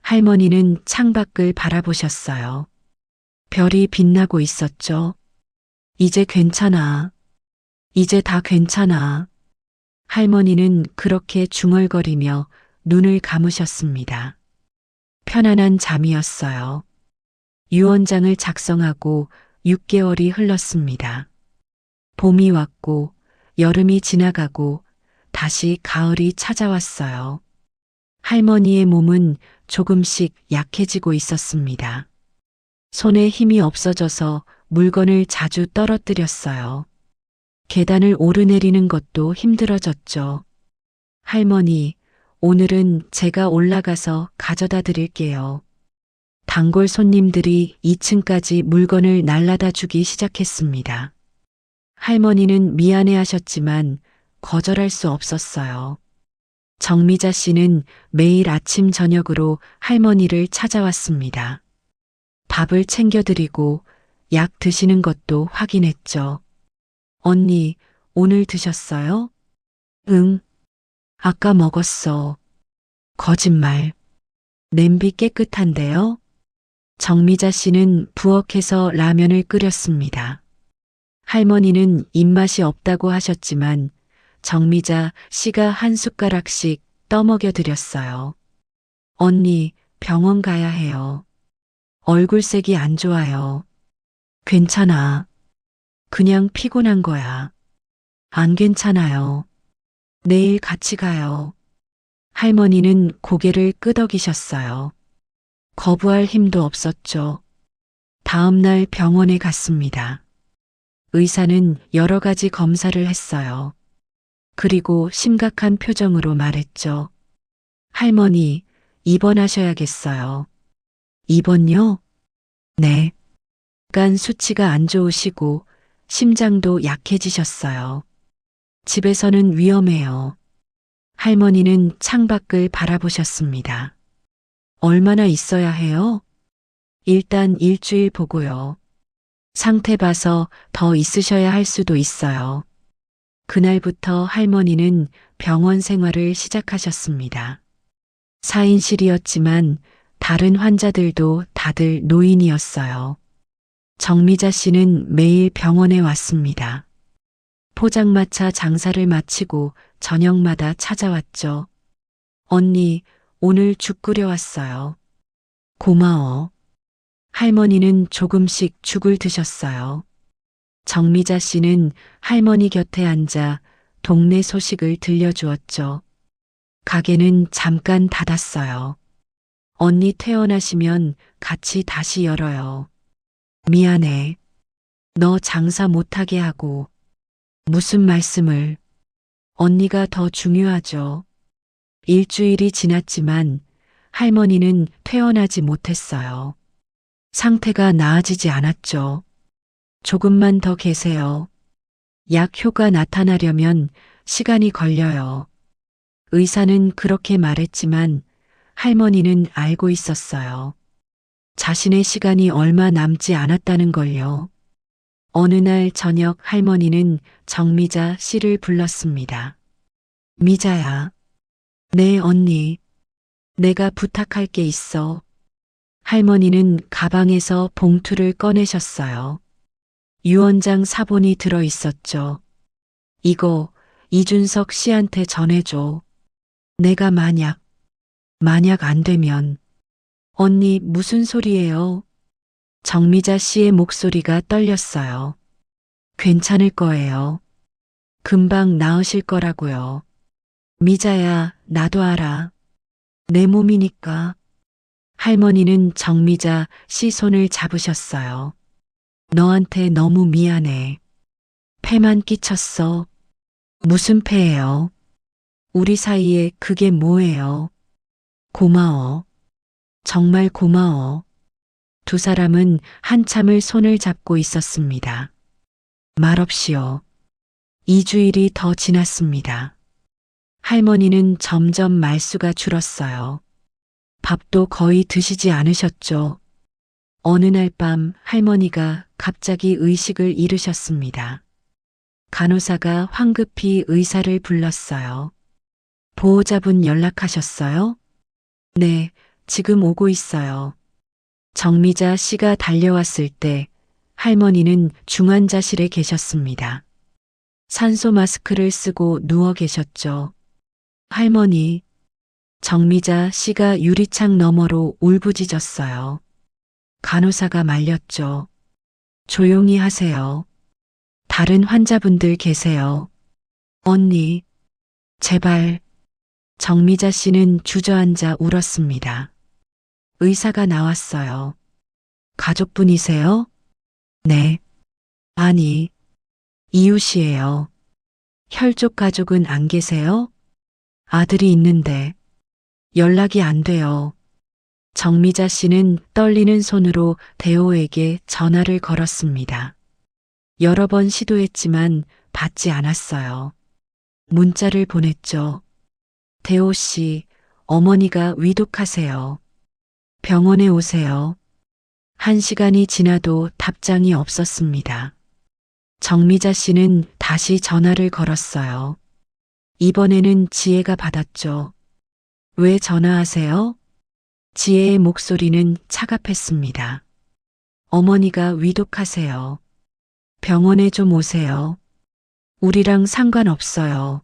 할머니는 창밖을 바라보셨어요. 별이 빛나고 있었죠. 이제 괜찮아. 이제 다 괜찮아. 할머니는 그렇게 중얼거리며 눈을 감으셨습니다. 편안한 잠이었어요. 유언장을 작성하고 6개월이 흘렀습니다. 봄이 왔고 여름이 지나가고 다시 가을이 찾아왔어요. 할머니의 몸은 조금씩 약해지고 있었습니다. 손에 힘이 없어져서 물건을 자주 떨어뜨렸어요. 계단을 오르내리는 것도 힘들어졌죠. 할머니, 오늘은 제가 올라가서 가져다 드릴게요. 단골 손님들이 2층까지 물건을 날라다 주기 시작했습니다. 할머니는 미안해 하셨지만 거절할 수 없었어요. 정미자 씨는 매일 아침 저녁으로 할머니를 찾아왔습니다. 밥을 챙겨드리고 약 드시는 것도 확인했죠. 언니, 오늘 드셨어요? 응. 아까 먹었어. 거짓말. 냄비 깨끗한데요? 정미자 씨는 부엌에서 라면을 끓였습니다. 할머니는 입맛이 없다고 하셨지만 정미자 씨가 한 숟가락씩 떠먹여 드렸어요. 언니, 병원 가야 해요. 얼굴색이 안 좋아요. 괜찮아. 그냥 피곤한 거야. 안 괜찮아요. 내일 같이 가요. 할머니는 고개를 끄덕이셨어요. 거부할 힘도 없었죠. 다음 날 병원에 갔습니다. 의사는 여러 가지 검사를 했어요. 그리고 심각한 표정으로 말했죠. 할머니, 입원하셔야겠어요. 입원요? 네. 간 수치가 안 좋으시고 심장도 약해지셨어요. 집에서는 위험해요. 할머니는 창밖을 바라보셨습니다. 얼마나 있어야 해요? 일단 일주일 보고요. 상태 봐서 더 있으셔야 할 수도 있어요. 그날부터 할머니는 병원 생활을 시작하셨습니다. 4인실이었지만 다른 환자들도 다들 노인이었어요. 정미자 씨는 매일 병원에 왔습니다. 포장마차 장사를 마치고 저녁마다 찾아왔죠. 언니, 오늘 죽 끓여왔어요. 고마워. 할머니는 조금씩 죽을 드셨어요. 정미자 씨는 할머니 곁에 앉아 동네 소식을 들려주었죠. 가게는 잠깐 닫았어요. 언니 퇴원하시면 같이 다시 열어요. 미안해. 너 장사 못하게 하고. 무슨 말씀을. 언니가 더 중요하죠. 일주일이 지났지만 할머니는 퇴원하지 못했어요. 상태가 나아지지 않았죠. 조금만 더 계세요. 약 효과 나타나려면 시간이 걸려요. 의사는 그렇게 말했지만 할머니는 알고 있었어요. 자신의 시간이 얼마 남지 않았다는 걸요. 어느 날 저녁 할머니는 정미자 씨를 불렀습니다. 미자야. 네, 언니. 내가 부탁할 게 있어. 할머니는 가방에서 봉투를 꺼내셨어요. 유언장 사본이 들어 있었죠. 이거 이준석 씨한테 전해줘. 내가 만약 안 되면. 언니, 무슨 소리예요? 정미자 씨의 목소리가 떨렸어요. 괜찮을 거예요. 금방 나으실 거라고요. 미자야, 나도 알아. 내 몸이니까. 할머니는 정미자 씨 손을 잡으셨어요. 너한테 너무 미안해. 폐만 끼쳤어. 무슨 폐예요? 우리 사이에 그게 뭐예요? 고마워. 정말 고마워. 두 사람은 한참을 손을 잡고 있었습니다. 말없이요. 2주일이 더 지났습니다. 할머니는 점점 말수가 줄었어요. 밥도 거의 드시지 않으셨죠. 어느 날 밤 할머니가 갑자기 의식을 잃으셨습니다. 간호사가 황급히 의사를 불렀어요. 보호자분 연락하셨어요? 네, 지금 오고 있어요. 정미자 씨가 달려왔을 때 할머니는 중환자실에 계셨습니다. 산소 마스크를 쓰고 누워 계셨죠. 할머니, 정미자 씨가 유리창 너머로 울부짖었어요. 간호사가 말렸죠. 조용히 하세요. 다른 환자분들 계세요. 언니, 제발. 정미자 씨는 주저앉아 울었습니다. 의사가 나왔어요. 가족분이세요? 네. 아니, 이웃이에요. 혈족 가족은 안 계세요? 아들이 있는데 연락이 안 돼요. 정미자 씨는 떨리는 손으로 대호에게 전화를 걸었습니다. 여러 번 시도했지만 받지 않았어요. 문자를 보냈죠. 대호 씨, 어머니가 위독하세요. 병원에 오세요. 1시간이 지나도 답장이 없었습니다. 정미자 씨는 다시 전화를 걸었어요. 이번에는 지혜가 받았죠. 왜 전화하세요? 지혜의 목소리는 차갑했습니다. 어머니가 위독하세요. 병원에 좀 오세요. 우리랑 상관없어요.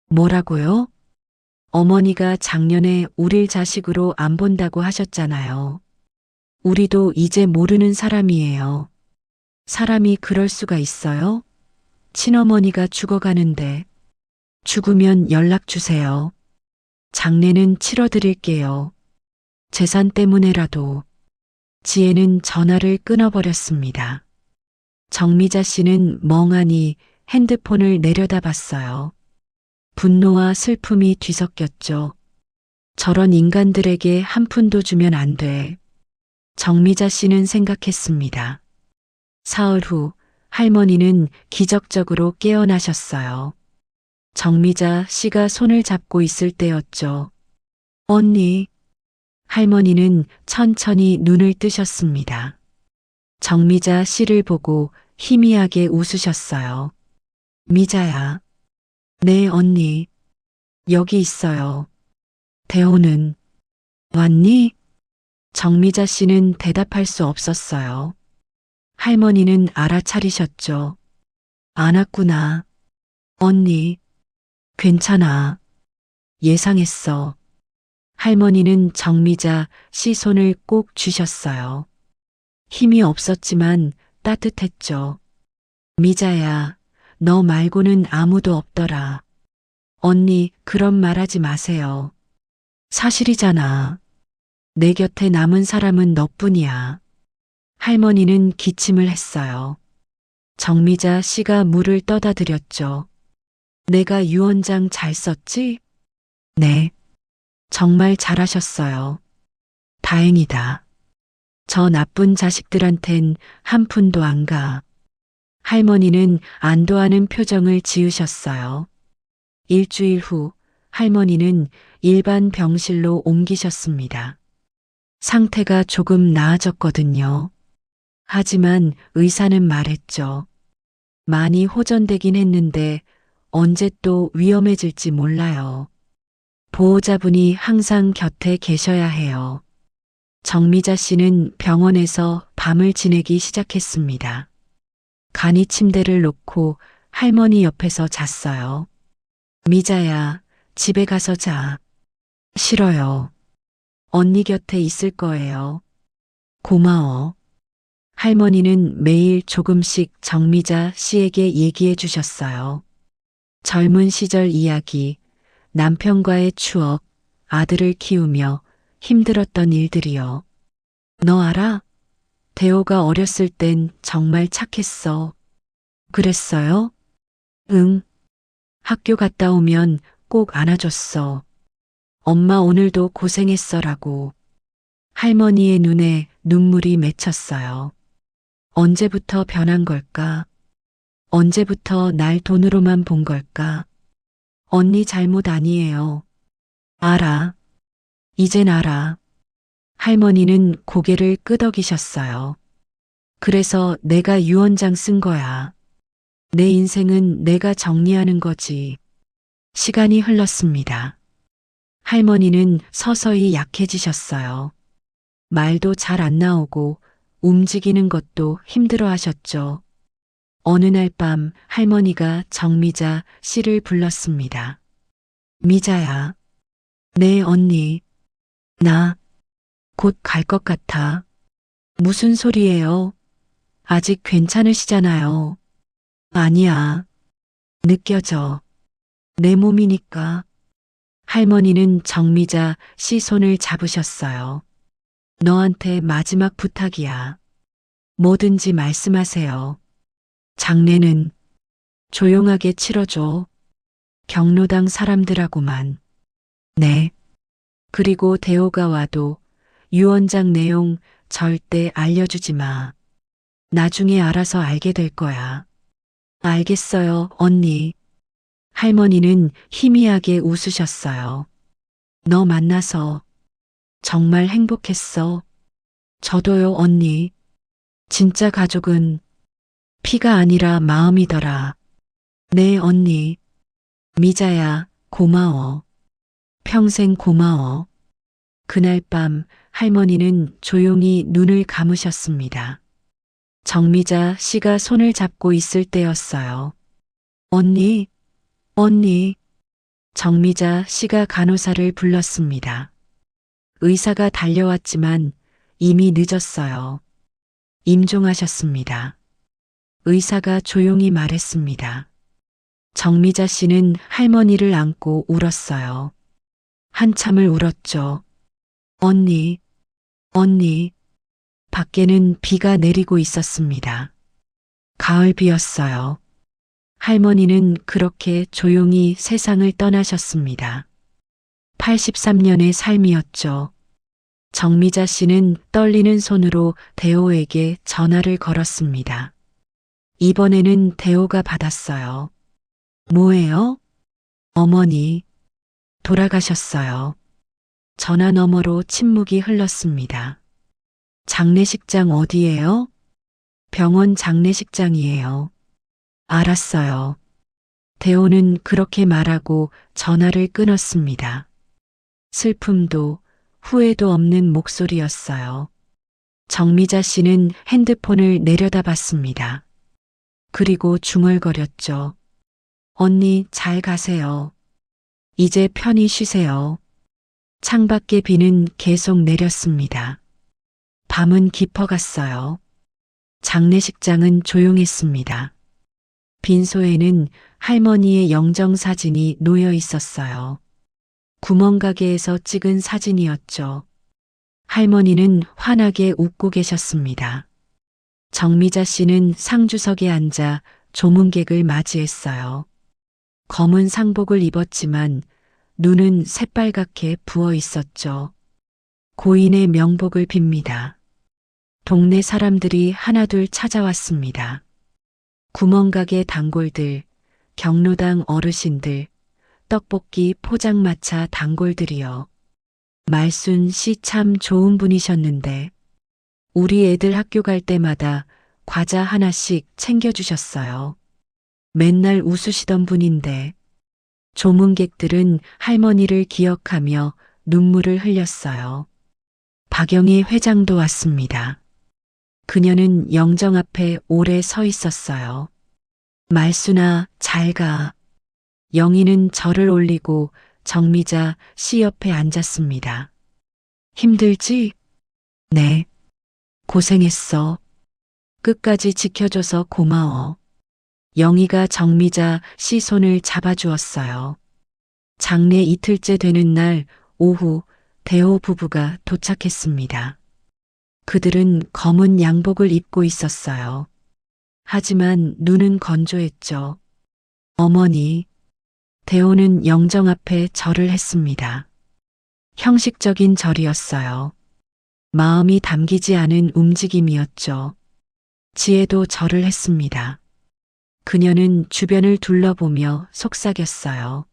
뭐라고요? 어머니가 작년에 우릴 자식으로 안 본다고 하셨잖아요. 우리도 이제 모르는 사람이에요. 사람이 그럴 수가 있어요? 친어머니가 죽어가는데 죽으면 연락 주세요. 장례는 치러드릴게요. 재산 때문에라도. 지혜는 전화를 끊어버렸습니다. 정미자 씨는 멍하니 핸드폰을 내려다봤어요. 분노와 슬픔이 뒤섞였죠. 저런 인간들에게 한 푼도 주면 안 돼. 정미자 씨는 생각했습니다. 사흘 후 할머니는 기적적으로 깨어나셨어요. 정미자 씨가 손을 잡고 있을 때였죠. 언니. 할머니는 천천히 눈을 뜨셨습니다. 정미자 씨를 보고 희미하게 웃으셨어요. 미자야. 네, 언니. 여기 있어요. 대호는 왔니? 정미자 씨는 대답할 수 없었어요. 할머니는 알아차리셨죠. 안 왔구나. 언니. 괜찮아. 예상했어. 할머니는 정미자 씨 손을 꼭 쥐셨어요. 힘이 없었지만 따뜻했죠. 미자야, 너 말고는 아무도 없더라. 언니, 그런 말 하지 마세요. 사실이잖아. 내 곁에 남은 사람은 너뿐이야. 할머니는 기침을 했어요. 정미자 씨가 물을 떠다 드렸죠. 내가 유언장 잘 썼지? 네. 정말 잘하셨어요. 다행이다. 저 나쁜 자식들한텐 한 푼도 안 가. 할머니는 안도하는 표정을 지으셨어요. 일주일 후 할머니는 일반 병실로 옮기셨습니다. 상태가 조금 나아졌거든요. 하지만 의사는 말했죠. 많이 호전되긴 했는데 언제 또 위험해질지 몰라요. 보호자분이 항상 곁에 계셔야 해요. 정미자 씨는 병원에서 밤을 지내기 시작했습니다. 간이 침대를 놓고 할머니 옆에서 잤어요. 미자야, 집에 가서 자. 싫어요. 언니 곁에 있을 거예요. 고마워. 할머니는 매일 조금씩 정미자 씨에게 얘기해 주셨어요. 젊은 시절 이야기, 남편과의 추억, 아들을 키우며 힘들었던 일들이요. 너 알아? 대호가 어렸을 땐 정말 착했어. 그랬어요? 응. 학교 갔다 오면 꼭 안아줬어. 엄마 오늘도 고생했어라고. 할머니의 눈에 눈물이 맺혔어요. 언제부터 변한 걸까? 언제부터 날 돈으로만 본 걸까? 언니 잘못 아니에요. 알아. 이젠 알아. 할머니는 고개를 끄덕이셨어요. 그래서 내가 유언장 쓴 거야. 내 인생은 내가 정리하는 거지. 시간이 흘렀습니다. 할머니는 서서히 약해지셨어요. 말도 잘 안 나오고 움직이는 것도 힘들어 하셨죠. 어느 날 밤 할머니가 정미자 씨를 불렀습니다. 미자야. 네, 언니. 나 곧 갈 것 같아. 무슨 소리예요? 아직 괜찮으시잖아요. 아니야. 느껴져. 내 몸이니까. 할머니는 정미자 씨 손을 잡으셨어요. 너한테 마지막 부탁이야. 뭐든지 말씀하세요. 장례는 조용하게 치러줘. 경로당 사람들하고만. 네. 그리고 대호가 와도 유언장 내용 절대 알려주지 마. 나중에 알아서 알게 될 거야. 알겠어요, 언니. 할머니는 희미하게 웃으셨어요. 너 만나서 정말 행복했어. 저도요, 언니. 진짜 가족은 피가 아니라 마음이더라. 네, 언니. 미자야, 고마워. 평생 고마워. 그날 밤 할머니는 조용히 눈을 감으셨습니다. 정미자 씨가 손을 잡고 있을 때였어요. 언니, 언니. 정미자 씨가 간호사를 불렀습니다. 의사가 달려왔지만 이미 늦었어요. 임종하셨습니다. 의사가 조용히 말했습니다. 정미자 씨는 할머니를 안고 울었어요. 한참을 울었죠. 언니, 언니. 밖에는 비가 내리고 있었습니다. 가을 비였어요. 할머니는 그렇게 조용히 세상을 떠나셨습니다. 83년의 삶이었죠. 정미자 씨는 떨리는 손으로 대호에게 전화를 걸었습니다. 이번에는 대호가 받았어요. 뭐예요? 어머니, 돌아가셨어요. 전화 너머로 침묵이 흘렀습니다. 장례식장 어디예요? 병원 장례식장이에요. 알았어요. 대호는 그렇게 말하고 전화를 끊었습니다. 슬픔도 후회도 없는 목소리였어요. 정미자 씨는 핸드폰을 내려다봤습니다. 그리고 중얼거렸죠. 언니, 잘 가세요. 이제 편히 쉬세요. 창밖에 비는 계속 내렸습니다. 밤은 깊어갔어요. 장례식장은 조용했습니다. 빈소에는 할머니의 영정사진이 놓여 있었어요. 구멍가게에서 찍은 사진이었죠. 할머니는 환하게 웃고 계셨습니다. 정미자 씨는 상주석에 앉아 조문객을 맞이했어요. 검은 상복을 입었지만 눈은 새빨갛게 부어 있었죠. 고인의 명복을 빕니다. 동네 사람들이 하나둘 찾아왔습니다. 구멍가게 단골들, 경로당 어르신들, 떡볶이 포장마차 단골들이요. 말순 씨 참 좋은 분이셨는데 우리 애들 학교 갈 때마다 과자 하나씩 챙겨주셨어요. 맨날 웃으시던 분인데 조문객들은 할머니를 기억하며 눈물을 흘렸어요. 박영희 회장도 왔습니다. 그녀는 영정 앞에 오래 서 있었어요. 말순아, 잘 가. 영희는 절을 올리고 정미자 씨 옆에 앉았습니다. 힘들지? 네. 고생했어. 끝까지 지켜줘서 고마워. 영희가 정미자 씨 손을 잡아주었어요. 장례 이틀째 되는 날 오후 대호 부부가 도착했습니다. 그들은 검은 양복을 입고 있었어요. 하지만 눈은 건조했죠. 어머니, 대호는 영정 앞에 절을 했습니다. 형식적인 절이었어요. 마음이 담기지 않은 움직임이었죠. 지혜도 절을 했습니다. 그녀는 주변을 둘러보며 속삭였어요.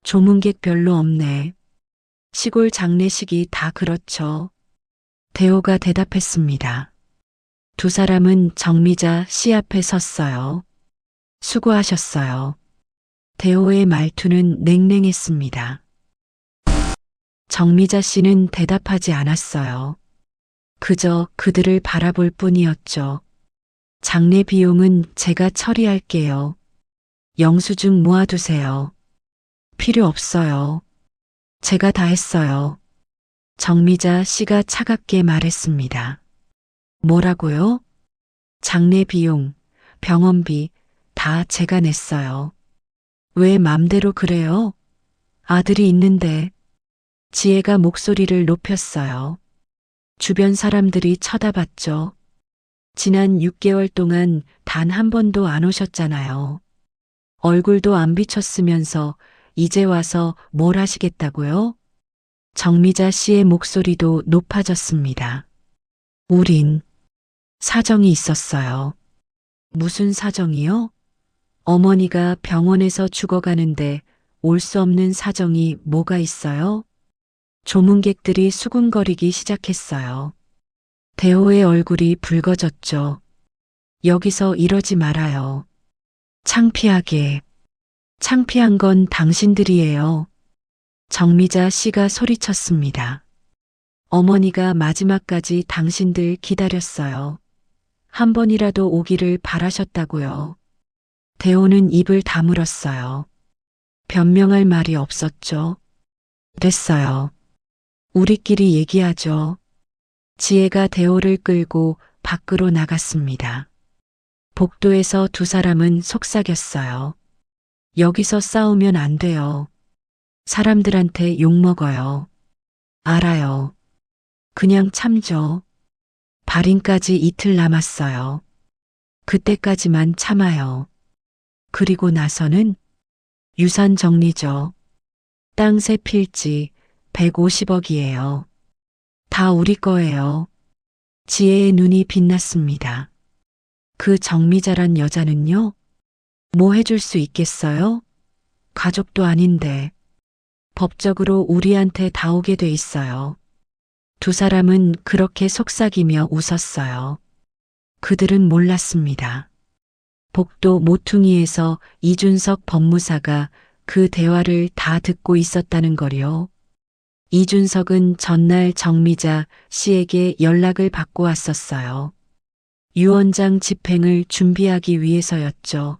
조문객 별로 없네. 시골 장례식이 다 그렇죠. 대호가 대답했습니다. 두 사람은 정미자 씨 앞에 섰어요. 수고하셨어요. 대호의 말투는 냉랭했습니다. 정미자 씨는 대답하지 않았어요. 그저 그들을 바라볼 뿐이었죠. 장례 비용은 제가 처리할게요. 영수증 모아두세요. 필요 없어요. 제가 다 했어요. 정미자 씨가 차갑게 말했습니다. 뭐라고요? 장례 비용, 병원비 다 제가 냈어요. 왜 맘대로 그래요? 아들이 있는데. 지혜가 목소리를 높였어요. 주변 사람들이 쳐다봤죠. 지난 6개월 동안 단 한 번도 안 오셨잖아요. 얼굴도 안 비쳤으면서 이제 와서 뭘 하시겠다고요? 정미자 씨의 목소리도 높아졌습니다. 우린 사정이 있었어요. 무슨 사정이요? 어머니가 병원에서 죽어가는데 올 수 없는 사정이 뭐가 있어요? 조문객들이 수군거리기 시작했어요. 대호의 얼굴이 붉어졌죠. 여기서 이러지 말아요. 창피하게. 창피한 건 당신들이에요. 정미자 씨가 소리쳤습니다. 어머니가 마지막까지 당신들 기다렸어요. 한 번이라도 오기를 바라셨다고요. 대호는 입을 다물었어요. 변명할 말이 없었죠. 됐어요. 우리끼리 얘기하죠. 지혜가 대호를 끌고 밖으로 나갔습니다. 복도에서 두 사람은 속삭였어요. 여기서 싸우면 안 돼요. 사람들한테 욕먹어요. 알아요. 그냥 참죠. 발인까지 이틀 남았어요. 그때까지만 참아요. 그리고 나서는 유산 정리죠. 땅 세 필지 150억이에요. 다 우리 거예요. 지혜의 눈이 빛났습니다. 그 정미자란 여자는요? 뭐 해줄 수 있겠어요? 가족도 아닌데 법적으로 우리한테 다 오게 돼 있어요. 두 사람은 그렇게 속삭이며 웃었어요. 그들은 몰랐습니다. 복도 모퉁이에서 이준석 법무사가 그 대화를 다 듣고 있었다는 거요. 이준석은 전날 정미자 씨에게 연락을 받고 왔었어요. 유언장 집행을 준비하기 위해서였죠.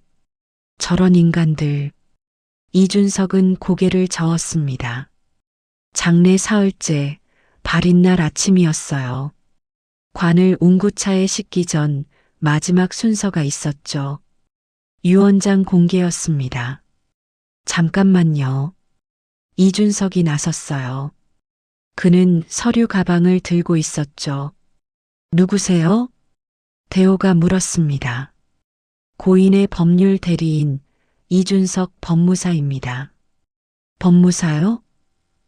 저런 인간들. 이준석은 고개를 저었습니다. 장례 사흘째, 발인 날 아침이었어요. 관을 운구차에 싣기 전 마지막 순서가 있었죠. 유언장 공개였습니다. 잠깐만요. 이준석이 나섰어요. 그는 서류 가방을 들고 있었죠. 누구세요? 대호가 물었습니다. 고인의 법률 대리인 이준석 법무사입니다. 법무사요?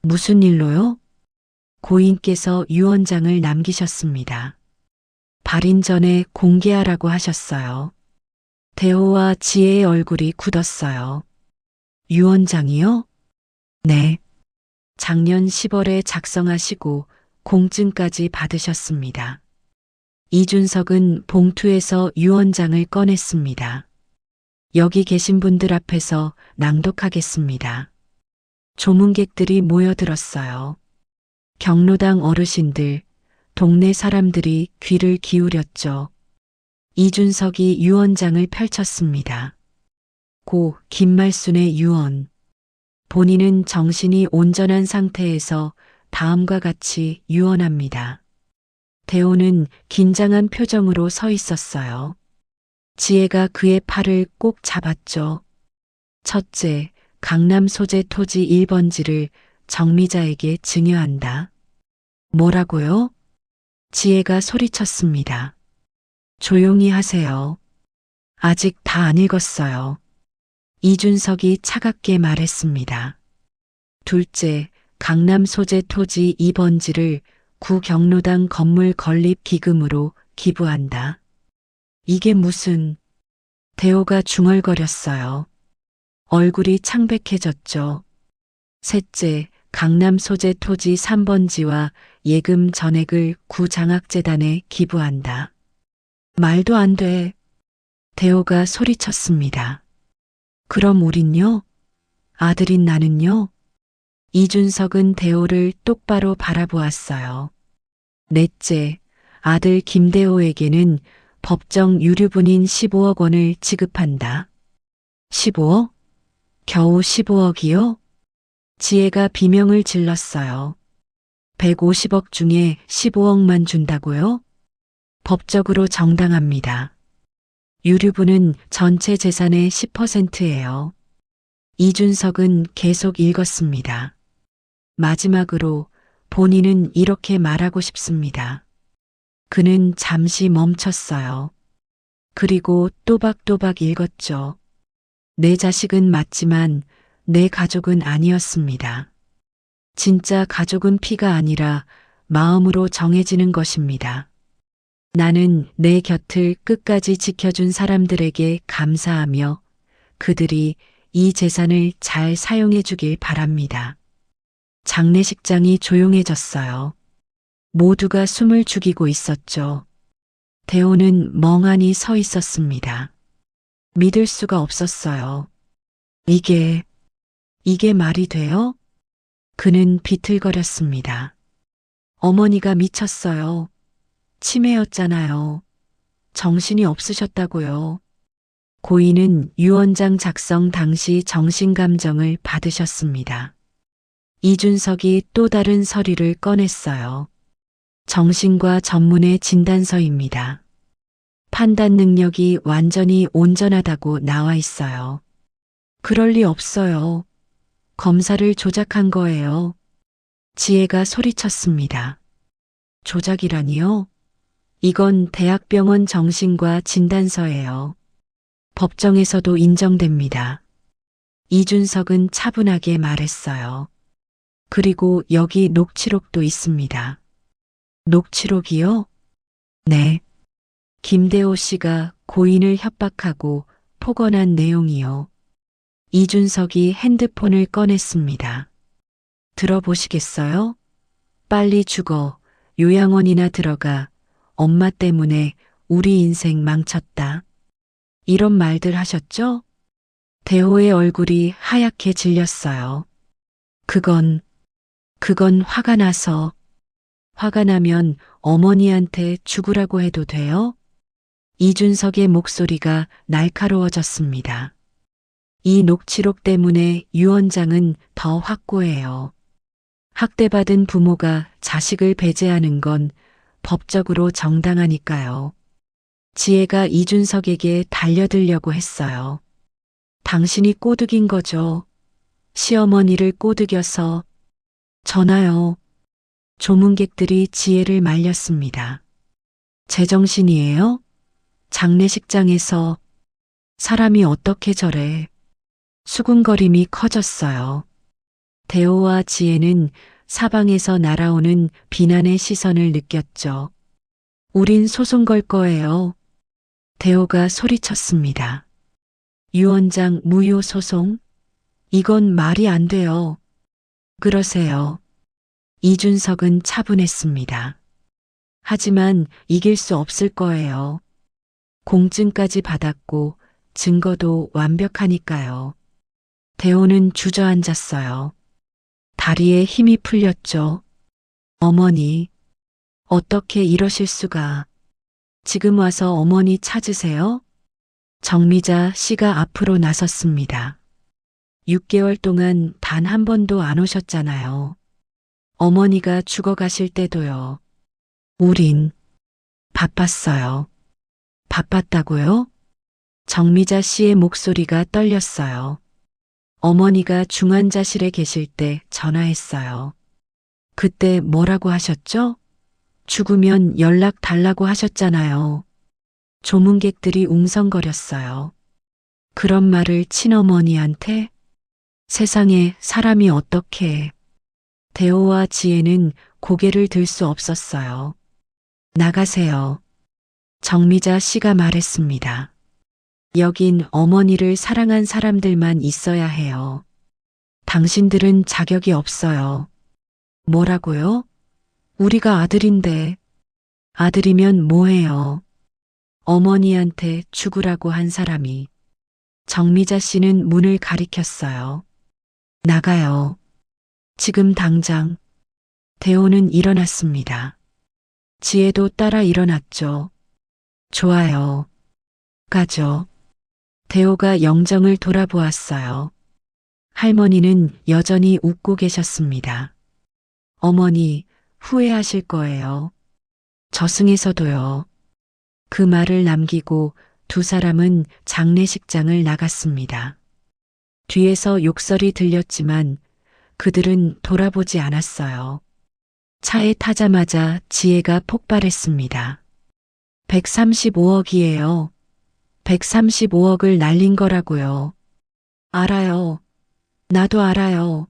무슨 일로요? 고인께서 유언장을 남기셨습니다. 발인 전에 공개하라고 하셨어요. 대호와 지혜의 얼굴이 굳었어요. 유언장이요? 네. 작년 10월에 작성하시고 공증까지 받으셨습니다. 이준석은 봉투에서 유언장을 꺼냈습니다. 여기 계신 분들 앞에서 낭독하겠습니다. 조문객들이 모여들었어요. 경로당 어르신들, 동네 사람들이 귀를 기울였죠. 이준석이 유언장을 펼쳤습니다. 고 김말순의 유언. 본인은 정신이 온전한 상태에서 다음과 같이 유언합니다. 대호는 긴장한 표정으로 서 있었어요. 지혜가 그의 팔을 꼭 잡았죠. 첫째, 강남 소재 토지 1번지를 정미자에게 증여한다. 뭐라고요? 지혜가 소리쳤습니다. 조용히 하세요. 아직 다 안 읽었어요. 이준석이 차갑게 말했습니다. 둘째, 강남 소재 토지 2번지를 구경로당 건물 건립 기금으로 기부한다. 이게 무슨... 대호가 중얼거렸어요. 얼굴이 창백해졌죠. 셋째, 강남 소재 토지 3번지와 예금 전액을 구장학재단에 기부한다. 말도 안 돼. 대호가 소리쳤습니다. 그럼 우린요? 아들인 나는요? 이준석은 대호를 똑바로 바라보았어요. 넷째, 아들 김대호에게는 법정 유류분인 15억 원을 지급한다. 15억? 겨우 15억이요? 지혜가 비명을 질렀어요. 150억 중에 15억만 준다고요? 법적으로 정당합니다. 유류분은 전체 재산의 10%예요. 이준석은 계속 읽었습니다. 마지막으로 본인은 이렇게 말하고 싶습니다. 그는 잠시 멈췄어요. 그리고 또박또박 읽었죠. 내 자식은 맞지만 내 가족은 아니었습니다. 진짜 가족은 피가 아니라 마음으로 정해지는 것입니다. 나는 내 곁을 끝까지 지켜준 사람들에게 감사하며 그들이 이 재산을 잘 사용해 주길 바랍니다. 장례식장이 조용해졌어요. 모두가 숨을 죽이고 있었죠. 대호는 멍하니 서 있었습니다. 믿을 수가 없었어요. 이게 말이 돼요? 그는 비틀거렸습니다. 어머니가 미쳤어요. 치매였잖아요. 정신이 없으셨다고요. 고인은 유언장 작성 당시 정신감정을 받으셨습니다. 이준석이 또 다른 서류를 꺼냈어요. 정신과 전문의 진단서입니다. 판단 능력이 완전히 온전하다고 나와 있어요. 그럴 리 없어요. 검사를 조작한 거예요. 지혜가 소리쳤습니다. 조작이라니요? 이건 대학병원 정신과 진단서예요. 법정에서도 인정됩니다. 이준석은 차분하게 말했어요. 그리고 여기 녹취록도 있습니다. 녹취록이요? 네. 김대호 씨가 고인을 협박하고 폭언한 내용이요. 이준석이 핸드폰을 꺼냈습니다. 들어보시겠어요? 빨리 죽어. 요양원이나 들어가. 엄마 때문에 우리 인생 망쳤다. 이런 말들 하셨죠? 대호의 얼굴이 하얗게 질렸어요. 그건 화가 나서. 화가 나면 어머니한테 죽으라고 해도 돼요? 이준석의 목소리가 날카로워졌습니다. 이 녹취록 때문에 유 원장은 더 확고해요. 학대받은 부모가 자식을 배제하는 건 법적으로 정당하니까요. 지혜가 이준석에게 달려들려고 했어요. 당신이 꼬드긴 거죠. 시어머니를 꼬드겨서. 전화요. 조문객들이 지혜를 말렸습니다. 제정신이에요? 장례식장에서 사람이 어떻게 저래. 수군거림이 커졌어요. 대호와 지혜는 사방에서 날아오는 비난의 시선을 느꼈죠. 우린 소송 걸 거예요. 대호가 소리쳤습니다. 유 원장 무효 소송? 이건 말이 안 돼요. 그러세요. 이준석은 차분했습니다. 하지만 이길 수 없을 거예요. 공증까지 받았고 증거도 완벽하니까요. 대호는 주저앉았어요. 다리에 힘이 풀렸죠. 어머니, 어떻게 이러실 수가. 지금 와서 어머니 찾으세요? 정미자 씨가 앞으로 나섰습니다. 6개월 동안 단 한 번도 안 오셨잖아요. 어머니가 죽어가실 때도요. 우린 바빴어요. 바빴다고요? 정미자 씨의 목소리가 떨렸어요. 어머니가 중환자실에 계실 때 전화했어요. 그때 뭐라고 하셨죠? 죽으면 연락 달라고 하셨잖아요. 조문객들이 웅성거렸어요. 그런 말을 친어머니한테? 세상에 사람이 어떻게. 대호와 지혜는 고개를 들 수 없었어요. 나가세요. 정미자 씨가 말했습니다. 여긴 어머니를 사랑한 사람들만 있어야 해요. 당신들은 자격이 없어요. 뭐라고요? 우리가 아들인데. 아들이면 뭐해요? 어머니한테 죽으라고 한 사람이. 정미자 씨는 문을 가리켰어요. 나가요. 지금 당장. 대호는 일어났습니다. 지혜도 따라 일어났죠. 좋아요. 가죠. 대호가 영정을 돌아보았어요. 할머니는 여전히 웃고 계셨습니다. 어머니, 후회하실 거예요. 저승에서도요. 그 말을 남기고 두 사람은 장례식장을 나갔습니다. 뒤에서 욕설이 들렸지만 그들은 돌아보지 않았어요. 차에 타자마자 지혜가 폭발했습니다. 135억이에요. 135억을 날린 거라고요. 알아요. 나도 알아요.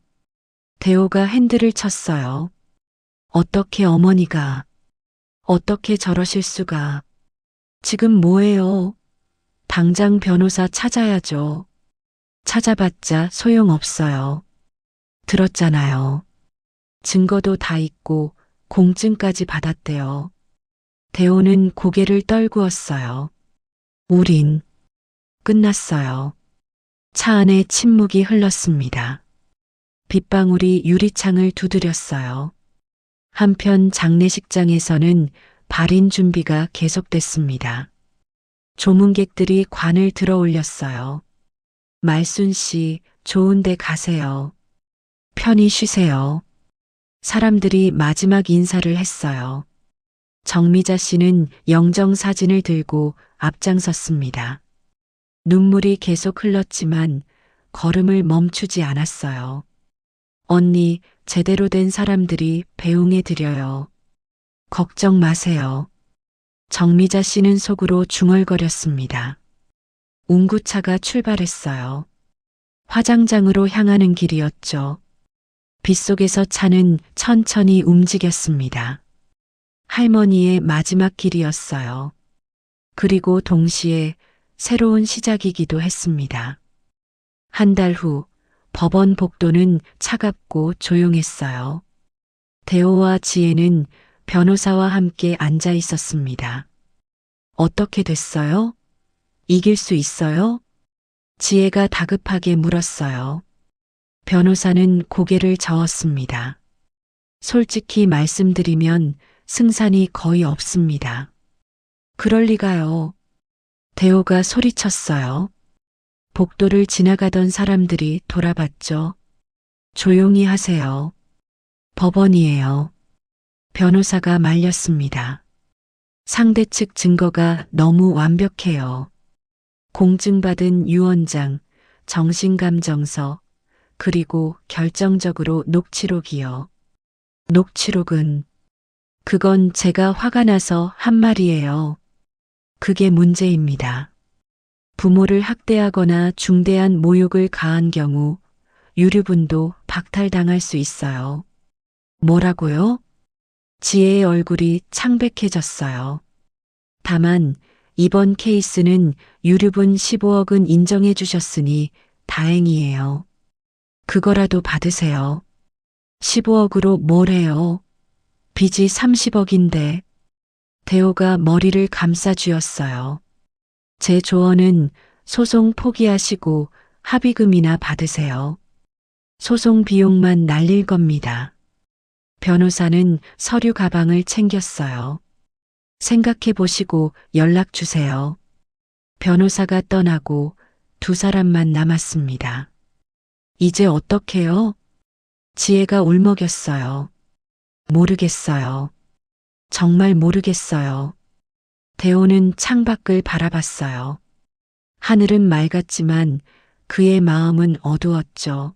대호가 핸들을 쳤어요. 어떻게 어머니가, 어떻게 저러실 수가. 지금 뭐해요? 당장 변호사 찾아야죠. 찾아봤자 소용없어요. 들었잖아요. 증거도 다 있고 공증까지 받았대요. 대호는 고개를 떨구었어요. 우린 끝났어요. 차 안에 침묵이 흘렀습니다. 빗방울이 유리창을 두드렸어요. 한편 장례식장에서는 발인 준비가 계속됐습니다. 조문객들이 관을 들어 올렸어요. 말순 씨, 좋은 데 가세요. 편히 쉬세요. 사람들이 마지막 인사를 했어요. 정미자 씨는 영정 사진을 들고 앞장섰습니다. 눈물이 계속 흘렀지만 걸음을 멈추지 않았어요. 언니, 제대로 된 사람들이 배웅해 드려요. 걱정 마세요. 정미자 씨는 속으로 중얼거렸습니다. 운구차가 출발했어요. 화장장으로 향하는 길이었죠. 빗속에서 차는 천천히 움직였습니다. 할머니의 마지막 길이었어요. 그리고 동시에 새로운 시작이기도 했습니다. 한 달 후 법원 복도는 차갑고 조용했어요. 대호와 지혜는 변호사와 함께 앉아 있었습니다. 어떻게 됐어요? 이길 수 있어요? 지혜가 다급하게 물었어요. 변호사는 고개를 저었습니다. 솔직히 말씀드리면 승산이 거의 없습니다. 그럴 리가요. 대호가 소리쳤어요. 복도를 지나가던 사람들이 돌아봤죠. 조용히 하세요. 법원이에요. 변호사가 말렸습니다. 상대 측 증거가 너무 완벽해요. 공증받은 유언장, 정신감정서, 그리고 결정적으로 녹취록이요. 녹취록은 그건 제가 화가 나서 한 말이에요. 그게 문제입니다. 부모를 학대하거나 중대한 모욕을 가한 경우 유류분도 박탈당할 수 있어요. 뭐라고요? 지혜의 얼굴이 창백해졌어요. 다만 이번 케이스는 유류분 15억은 인정해 주셨으니 다행이에요. 그거라도 받으세요. 15억으로 뭘 해요? 빚이 30억인데. 대호가 머리를 감싸 쥐었어요. 제 조언은 소송 포기하시고 합의금이나 받으세요. 소송 비용만 날릴 겁니다. 변호사는 서류 가방을 챙겼어요. 생각해 보시고 연락 주세요. 변호사가 떠나고 두 사람만 남았습니다. 이제 어떡해요? 지혜가 울먹였어요. 모르겠어요. 정말 모르겠어요. 대호는 창밖을 바라봤어요. 하늘은 맑았지만 그의 마음은 어두웠죠.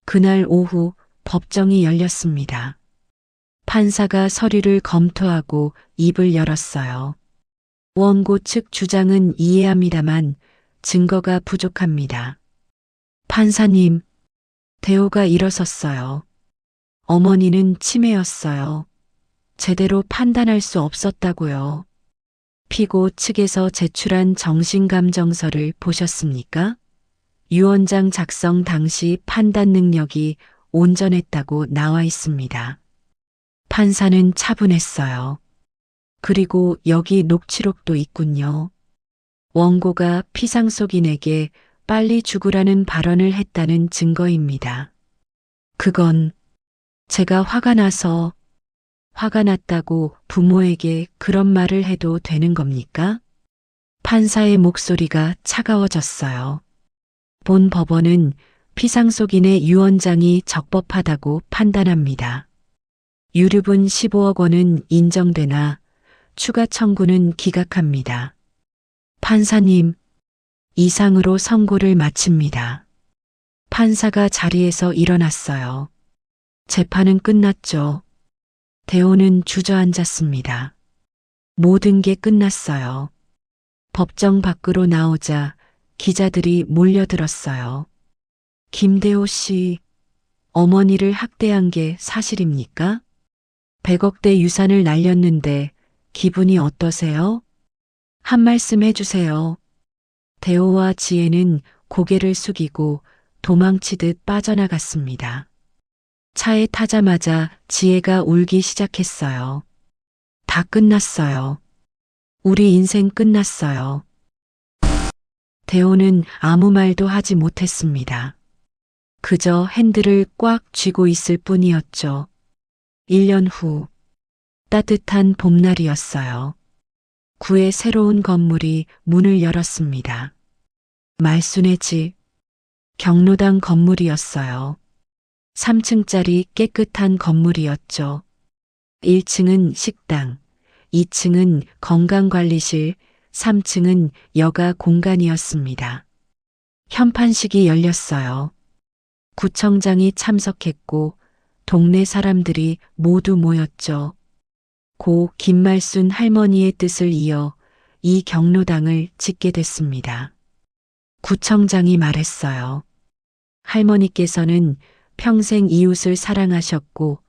그날 오후 법정이 열렸습니다. 판사가 서류를 검토하고 입을 열었어요. 원고 측 주장은 이해합니다만 증거가 부족합니다. 판사님, 대호가 일어섰어요. 어머니는 치매였어요. 제대로 판단할 수 없었다고요. 피고 측에서 제출한 정신감정서를 보셨습니까? 유언장 작성 당시 판단 능력이 온전했다고 나와 있습니다. 판사는 차분했어요. 그리고 여기 녹취록도 있군요. 원고가 피상속인에게 빨리 죽으라는 발언을 했다는 증거입니다. 그건 제가 화가 났다고 부모에게 그런 말을 해도 되는 겁니까? 판사의 목소리가 차가워졌어요. 본 법원은 피상속인의 유언장이 적법하다고 판단합니다. 유류분 15억 원은 인정되나 추가 청구는 기각합니다. 판사님, 이상으로 선고를 마칩니다. 판사가 자리에서 일어났어요. 재판은 끝났죠. 대호는 주저앉았습니다. 모든 게 끝났어요. 법정 밖으로 나오자 기자들이 몰려들었어요. 김대호 씨, 어머니를 학대한 게 사실입니까? 100억대 유산을 날렸는데 기분이 어떠세요? 한 말씀 해주세요. 대호와 지혜는 고개를 숙이고 도망치듯 빠져나갔습니다. 차에 타자마자 지혜가 울기 시작했어요. 다 끝났어요. 우리 인생 끝났어요. 대호는 아무 말도 하지 못했습니다. 그저 핸들을 꽉 쥐고 있을 뿐이었죠. 1년 후, 따뜻한 봄날이었어요. 구의 새로운 건물이 문을 열었습니다. 말순의 집, 경로당 건물이었어요. 3층짜리 깨끗한 건물이었죠. 1층은 식당, 2층은 건강관리실, 3층은 여가 공간이었습니다. 현판식이 열렸어요. 구청장이 참석했고 동네 사람들이 모두 모였죠. 고 김말순 할머니의 뜻을 이어 이 경로당을 짓게 됐습니다. 구청장이 말했어요. 할머니께서는 평생 이웃을 사랑하셨고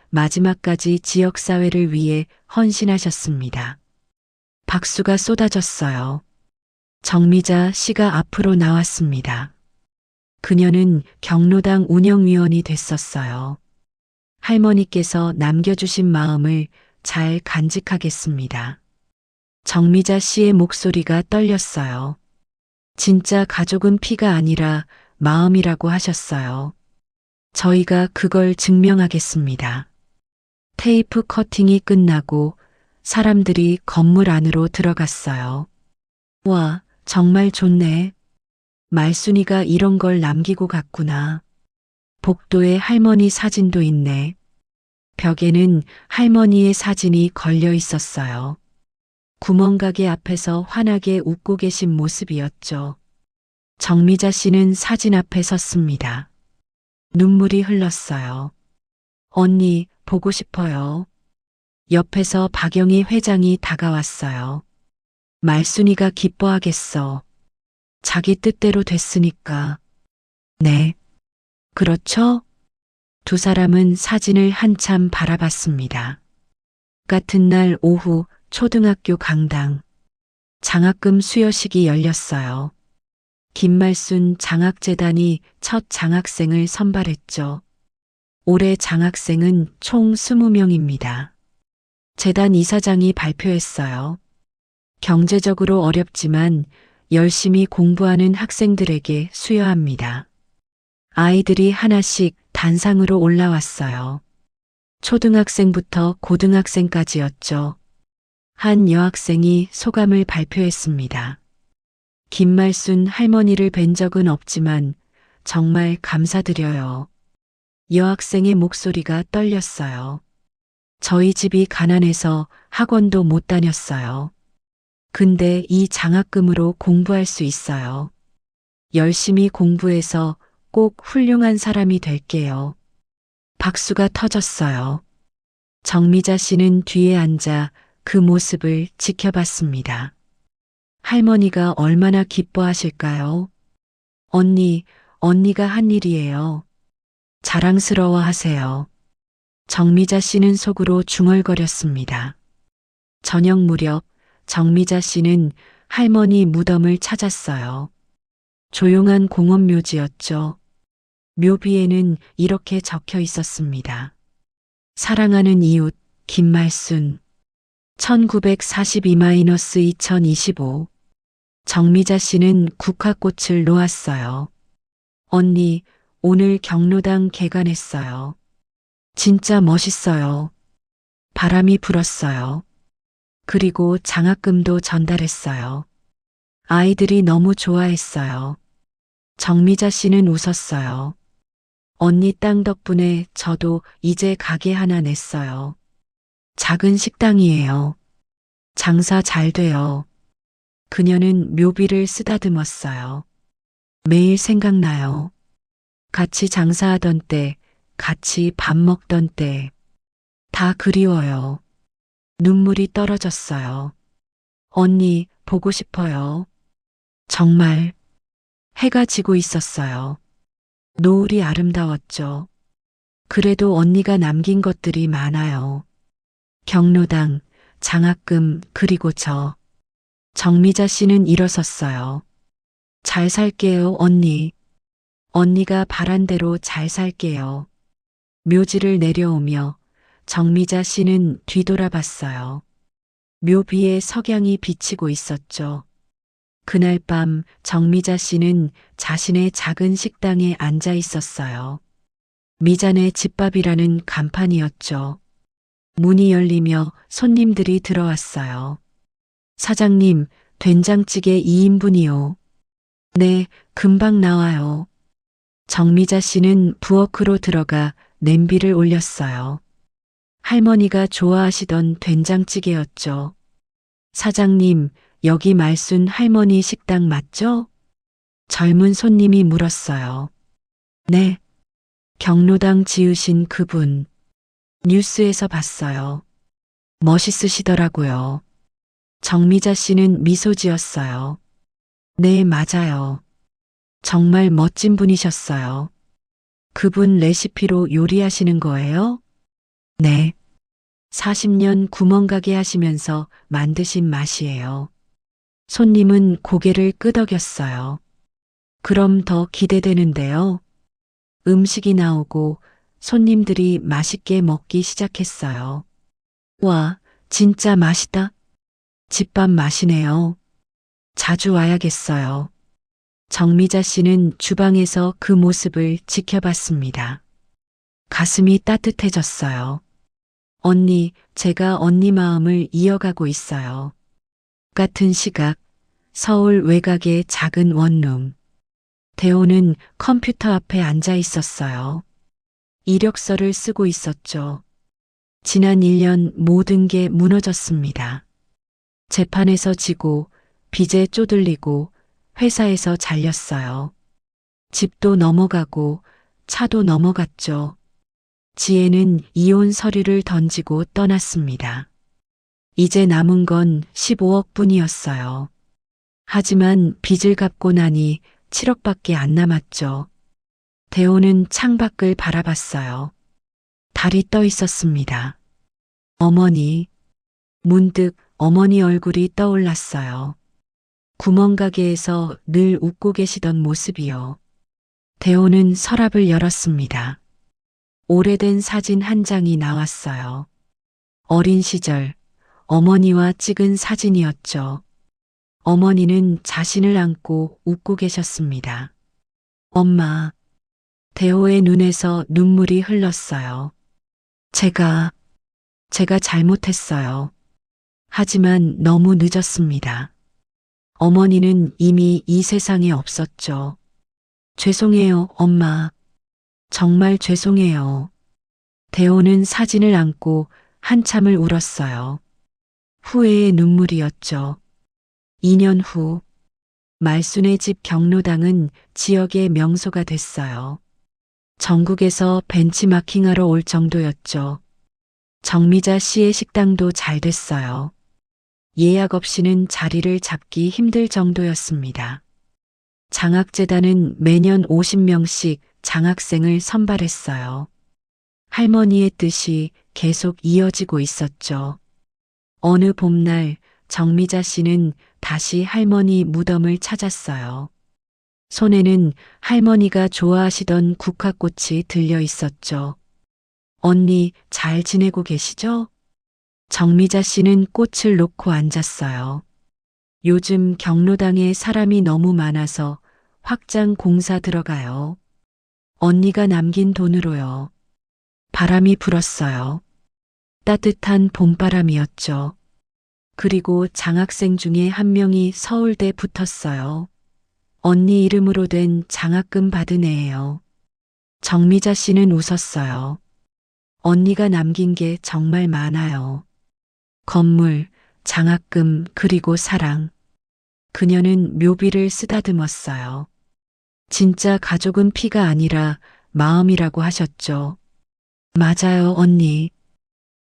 마지막까지 지역사회를 위해 헌신하셨습니다. 박수가 쏟아졌어요. 정미자 씨가 앞으로 나왔습니다. 그녀는 경로당 운영위원이 됐었어요. 할머니께서 남겨주신 마음을 잘 간직하겠습니다. 정미자 씨의 목소리가 떨렸어요. 진짜 가족은 피가 아니라 마음이라고 하셨어요. 저희가 그걸 증명하겠습니다. 테이프 커팅이 끝나고 사람들이 건물 안으로 들어갔어요. 와, 정말 좋네. 말순이가 이런 걸 남기고 갔구나. 복도에 할머니 사진도 있네. 벽에는 할머니의 사진이 걸려 있었어요. 구멍가게 앞에서 환하게 웃고 계신 모습이었죠. 정미자 씨는 사진 앞에 섰습니다. 눈물이 흘렀어요. 언니, 보고 싶어요. 옆에서 박영희 회장이 다가왔어요. 말순이가 기뻐하겠어. 자기 뜻대로 됐으니까. 네. 그렇죠? 두 사람은 사진을 한참 바라봤습니다. 같은 날 오후 초등학교 강당. 장학금 수여식이 열렸어요. 김말순 장학재단이 첫 장학생을 선발했죠. 올해 장학생은 총 20명입니다. 재단 이사장이 발표했어요. 경제적으로 어렵지만 열심히 공부하는 학생들에게 수여합니다. 아이들이 하나씩 단상으로 올라왔어요. 초등학생부터 고등학생까지였죠. 한 여학생이 소감을 발표했습니다. 김말순 할머니를 뵌 적은 없지만 정말 감사드려요. 여학생의 목소리가 떨렸어요. 저희 집이 가난해서 학원도 못 다녔어요. 근데 이 장학금으로 공부할 수 있어요. 열심히 공부해서 꼭 훌륭한 사람이 될게요. 박수가 터졌어요. 정미자 씨는 뒤에 앉아 그 모습을 지켜봤습니다. 할머니가 얼마나 기뻐하실까요? 언니, 언니가 한 일이에요. 자랑스러워 하세요. 정미자 씨는 속으로 중얼거렸습니다. 저녁 무렵 정미자 씨는 할머니 무덤을 찾았어요. 조용한 공원 묘지였죠. 묘비에는 이렇게 적혀 있었습니다. 사랑하는 이웃 김말순 1942-2025 정미자 씨는 국화꽃을 놓았어요. 언니, 오늘 경로당 개관했어요. 진짜 멋있어요. 바람이 불었어요. 그리고 장학금도 전달했어요. 아이들이 너무 좋아했어요. 정미자 씨는 웃었어요. 언니 땅 덕분에 저도 이제 가게 하나 냈어요. 작은 식당이에요. 장사 잘 돼요. 그녀는 묘비를 쓰다듬었어요. 매일 생각나요. 같이 장사하던 때, 같이 밥 먹던 때, 다 그리워요. 눈물이 떨어졌어요. 언니, 보고 싶어요. 정말. 해가 지고 있었어요. 노을이 아름다웠죠. 그래도 언니가 남긴 것들이 많아요. 경로당, 장학금, 그리고 저. 정미자 씨는 일어섰어요. 잘 살게요, 언니. 언니가 바란 대로 잘 살게요. 묘지를 내려오며 정미자 씨는 뒤돌아봤어요. 묘비에 석양이 비치고 있었죠. 그날 밤 정미자 씨는 자신의 작은 식당에 앉아 있었어요. 미잔의 집밥이라는 간판이었죠. 문이 열리며 손님들이 들어왔어요. 사장님, 된장찌개 2인분이요. 네, 금방 나와요. 정미자 씨는 부엌으로 들어가 냄비를 올렸어요. 할머니가 좋아하시던 된장찌개였죠. 사장님, 여기 말순 할머니 식당 맞죠? 젊은 손님이 물었어요. 네. 경로당 지으신 그분. 뉴스에서 봤어요. 멋있으시더라고요. 정미자 씨는 미소 지었어요. 네, 맞아요. 정말 멋진 분이셨어요. 그분 레시피로 요리하시는 거예요? 네. 40년 구멍가게 하시면서 만드신 맛이에요. 손님은 고개를 끄덕였어요. 그럼 더 기대되는데요. 음식이 나오고 손님들이 맛있게 먹기 시작했어요. 와, 진짜 맛있다. 집밥 맛이네요. 자주 와야겠어요. 정미자 씨는 주방에서 그 모습을 지켜봤습니다. 가슴이 따뜻해졌어요. 언니, 제가 언니 마음을 이어가고 있어요. 같은 시각, 서울 외곽의 작은 원룸. 대호는 컴퓨터 앞에 앉아 있었어요. 이력서를 쓰고 있었죠. 지난 1년 모든 게 무너졌습니다. 재판에서 지고, 빚에 쪼들리고, 회사에서 잘렸어요. 집도 넘어가고, 차도 넘어갔죠. 지혜는 이혼 서류를 던지고 떠났습니다. 이제 남은 건 15억 뿐이었어요. 하지만 빚을 갚고 나니 7억밖에 안 남았죠. 대호는 창밖을 바라봤어요. 달이 떠 있었습니다. 어머니. 문득 어머니 얼굴이 떠올랐어요. 구멍가게에서 늘 웃고 계시던 모습이요. 대호는 서랍을 열었습니다. 오래된 사진 한 장이 나왔어요. 어린 시절 어머니와 찍은 사진이었죠. 어머니는 자신을 안고 웃고 계셨습니다. 엄마. 대호의 눈에서 눈물이 흘렀어요. 제가 잘못했어요. 하지만 너무 늦었습니다. 어머니는 이미 이 세상에 없었죠. 죄송해요, 엄마. 정말 죄송해요. 대호는 사진을 안고 한참을 울었어요. 후회의 눈물이었죠. 2년 후, 말순의 집 경로당은 지역의 명소가 됐어요. 전국에서 벤치마킹하러 올 정도였죠. 정미자 씨의 식당도 잘 됐어요. 예약 없이는 자리를 잡기 힘들 정도였습니다. 장학재단은 매년 50명씩 장학생을 선발했어요. 할머니의 뜻이 계속 이어지고 있었죠. 어느 봄날 정미자 씨는 다시 할머니 무덤을 찾았어요. 손에는 할머니가 좋아하시던 국화꽃이 들려 있었죠. 언니 잘 지내고 계시죠? 정미자 씨는 꽃을 놓고 앉았어요. 요즘 경로당에 사람이 너무 많아서 확장 공사 들어가요. 언니가 남긴 돈으로요. 바람이 불었어요. 따뜻한 봄바람이었죠. 그리고 장학생 중에 한 명이 서울대 붙었어요. 언니 이름으로 된 장학금 받은 애예요. 정미자 씨는 웃었어요. 언니가 남긴 게 정말 많아요. 건물, 장학금, 그리고 사랑. 그녀는 묘비를 쓰다듬었어요. 진짜 가족은 피가 아니라 마음이라고 하셨죠. 맞아요, 언니.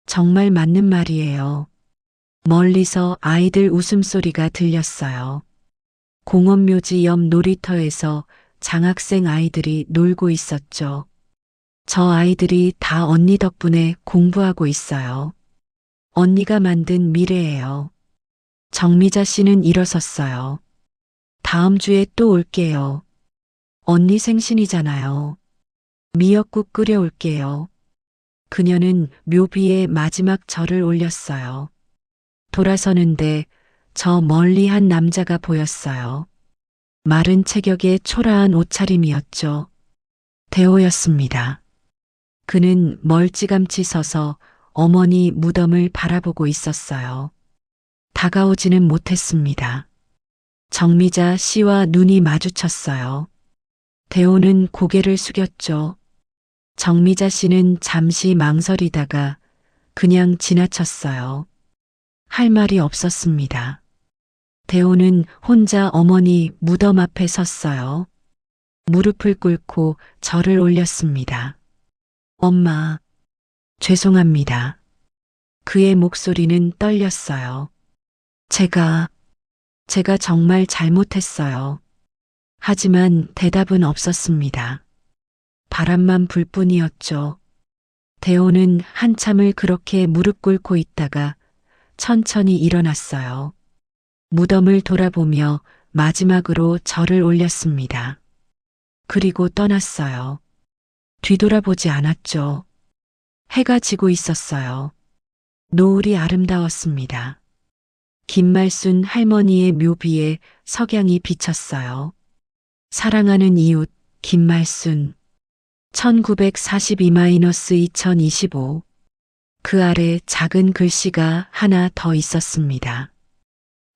정말 맞는 말이에요. 멀리서 아이들 웃음소리가 들렸어요. 공원묘지 옆 놀이터에서 장학생 아이들이 놀고 있었죠. 저 아이들이 다 언니 덕분에 공부하고 있어요. 언니가 만든 미래예요. 정미자 씨는 일어섰어요. 다음 주에 또 올게요. 언니 생신이잖아요. 미역국 끓여올게요. 그녀는 묘비에 마지막 절을 올렸어요. 돌아서는데 저 멀리 한 남자가 보였어요. 마른 체격에 초라한 옷차림이었죠. 대호였습니다. 그는 멀찌감치 서서 어머니 무덤을 바라보고 있었어요. 다가오지는 못했습니다. 정미자 씨와 눈이 마주쳤어요. 대호는 고개를 숙였죠. 정미자 씨는 잠시 망설이다가 그냥 지나쳤어요. 할 말이 없었습니다. 대호는 혼자 어머니 무덤 앞에 섰어요. 무릎을 꿇고 절을 올렸습니다. 엄마, 죄송합니다. 그의 목소리는 떨렸어요. 제가 정말 잘못했어요. 하지만 대답은 없었습니다. 바람만 불 뿐이었죠. 대호는 한참을 그렇게 무릎 꿇고 있다가 천천히 일어났어요. 무덤을 돌아보며 마지막으로 절을 올렸습니다. 그리고 떠났어요. 뒤돌아보지 않았죠. 해가 지고 있었어요. 노을이 아름다웠습니다. 김말순 할머니의 묘비에 석양이 비쳤어요. 사랑하는 이웃 김말순 1942-2025 그 아래 작은 글씨가 하나 더 있었습니다.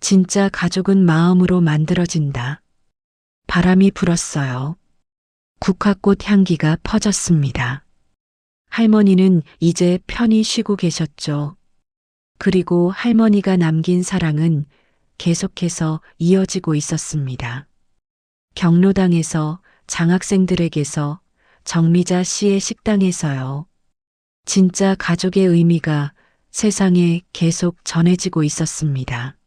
진짜 가족은 마음으로 만들어진다. 바람이 불었어요. 국화꽃 향기가 퍼졌습니다. 할머니는 이제 편히 쉬고 계셨죠. 그리고 할머니가 남긴 사랑은 계속해서 이어지고 있었습니다. 경로당에서, 장학생들에게서, 정미자 씨의 식당에서요. 진짜 가족의 의미가 세상에 계속 전해지고 있었습니다.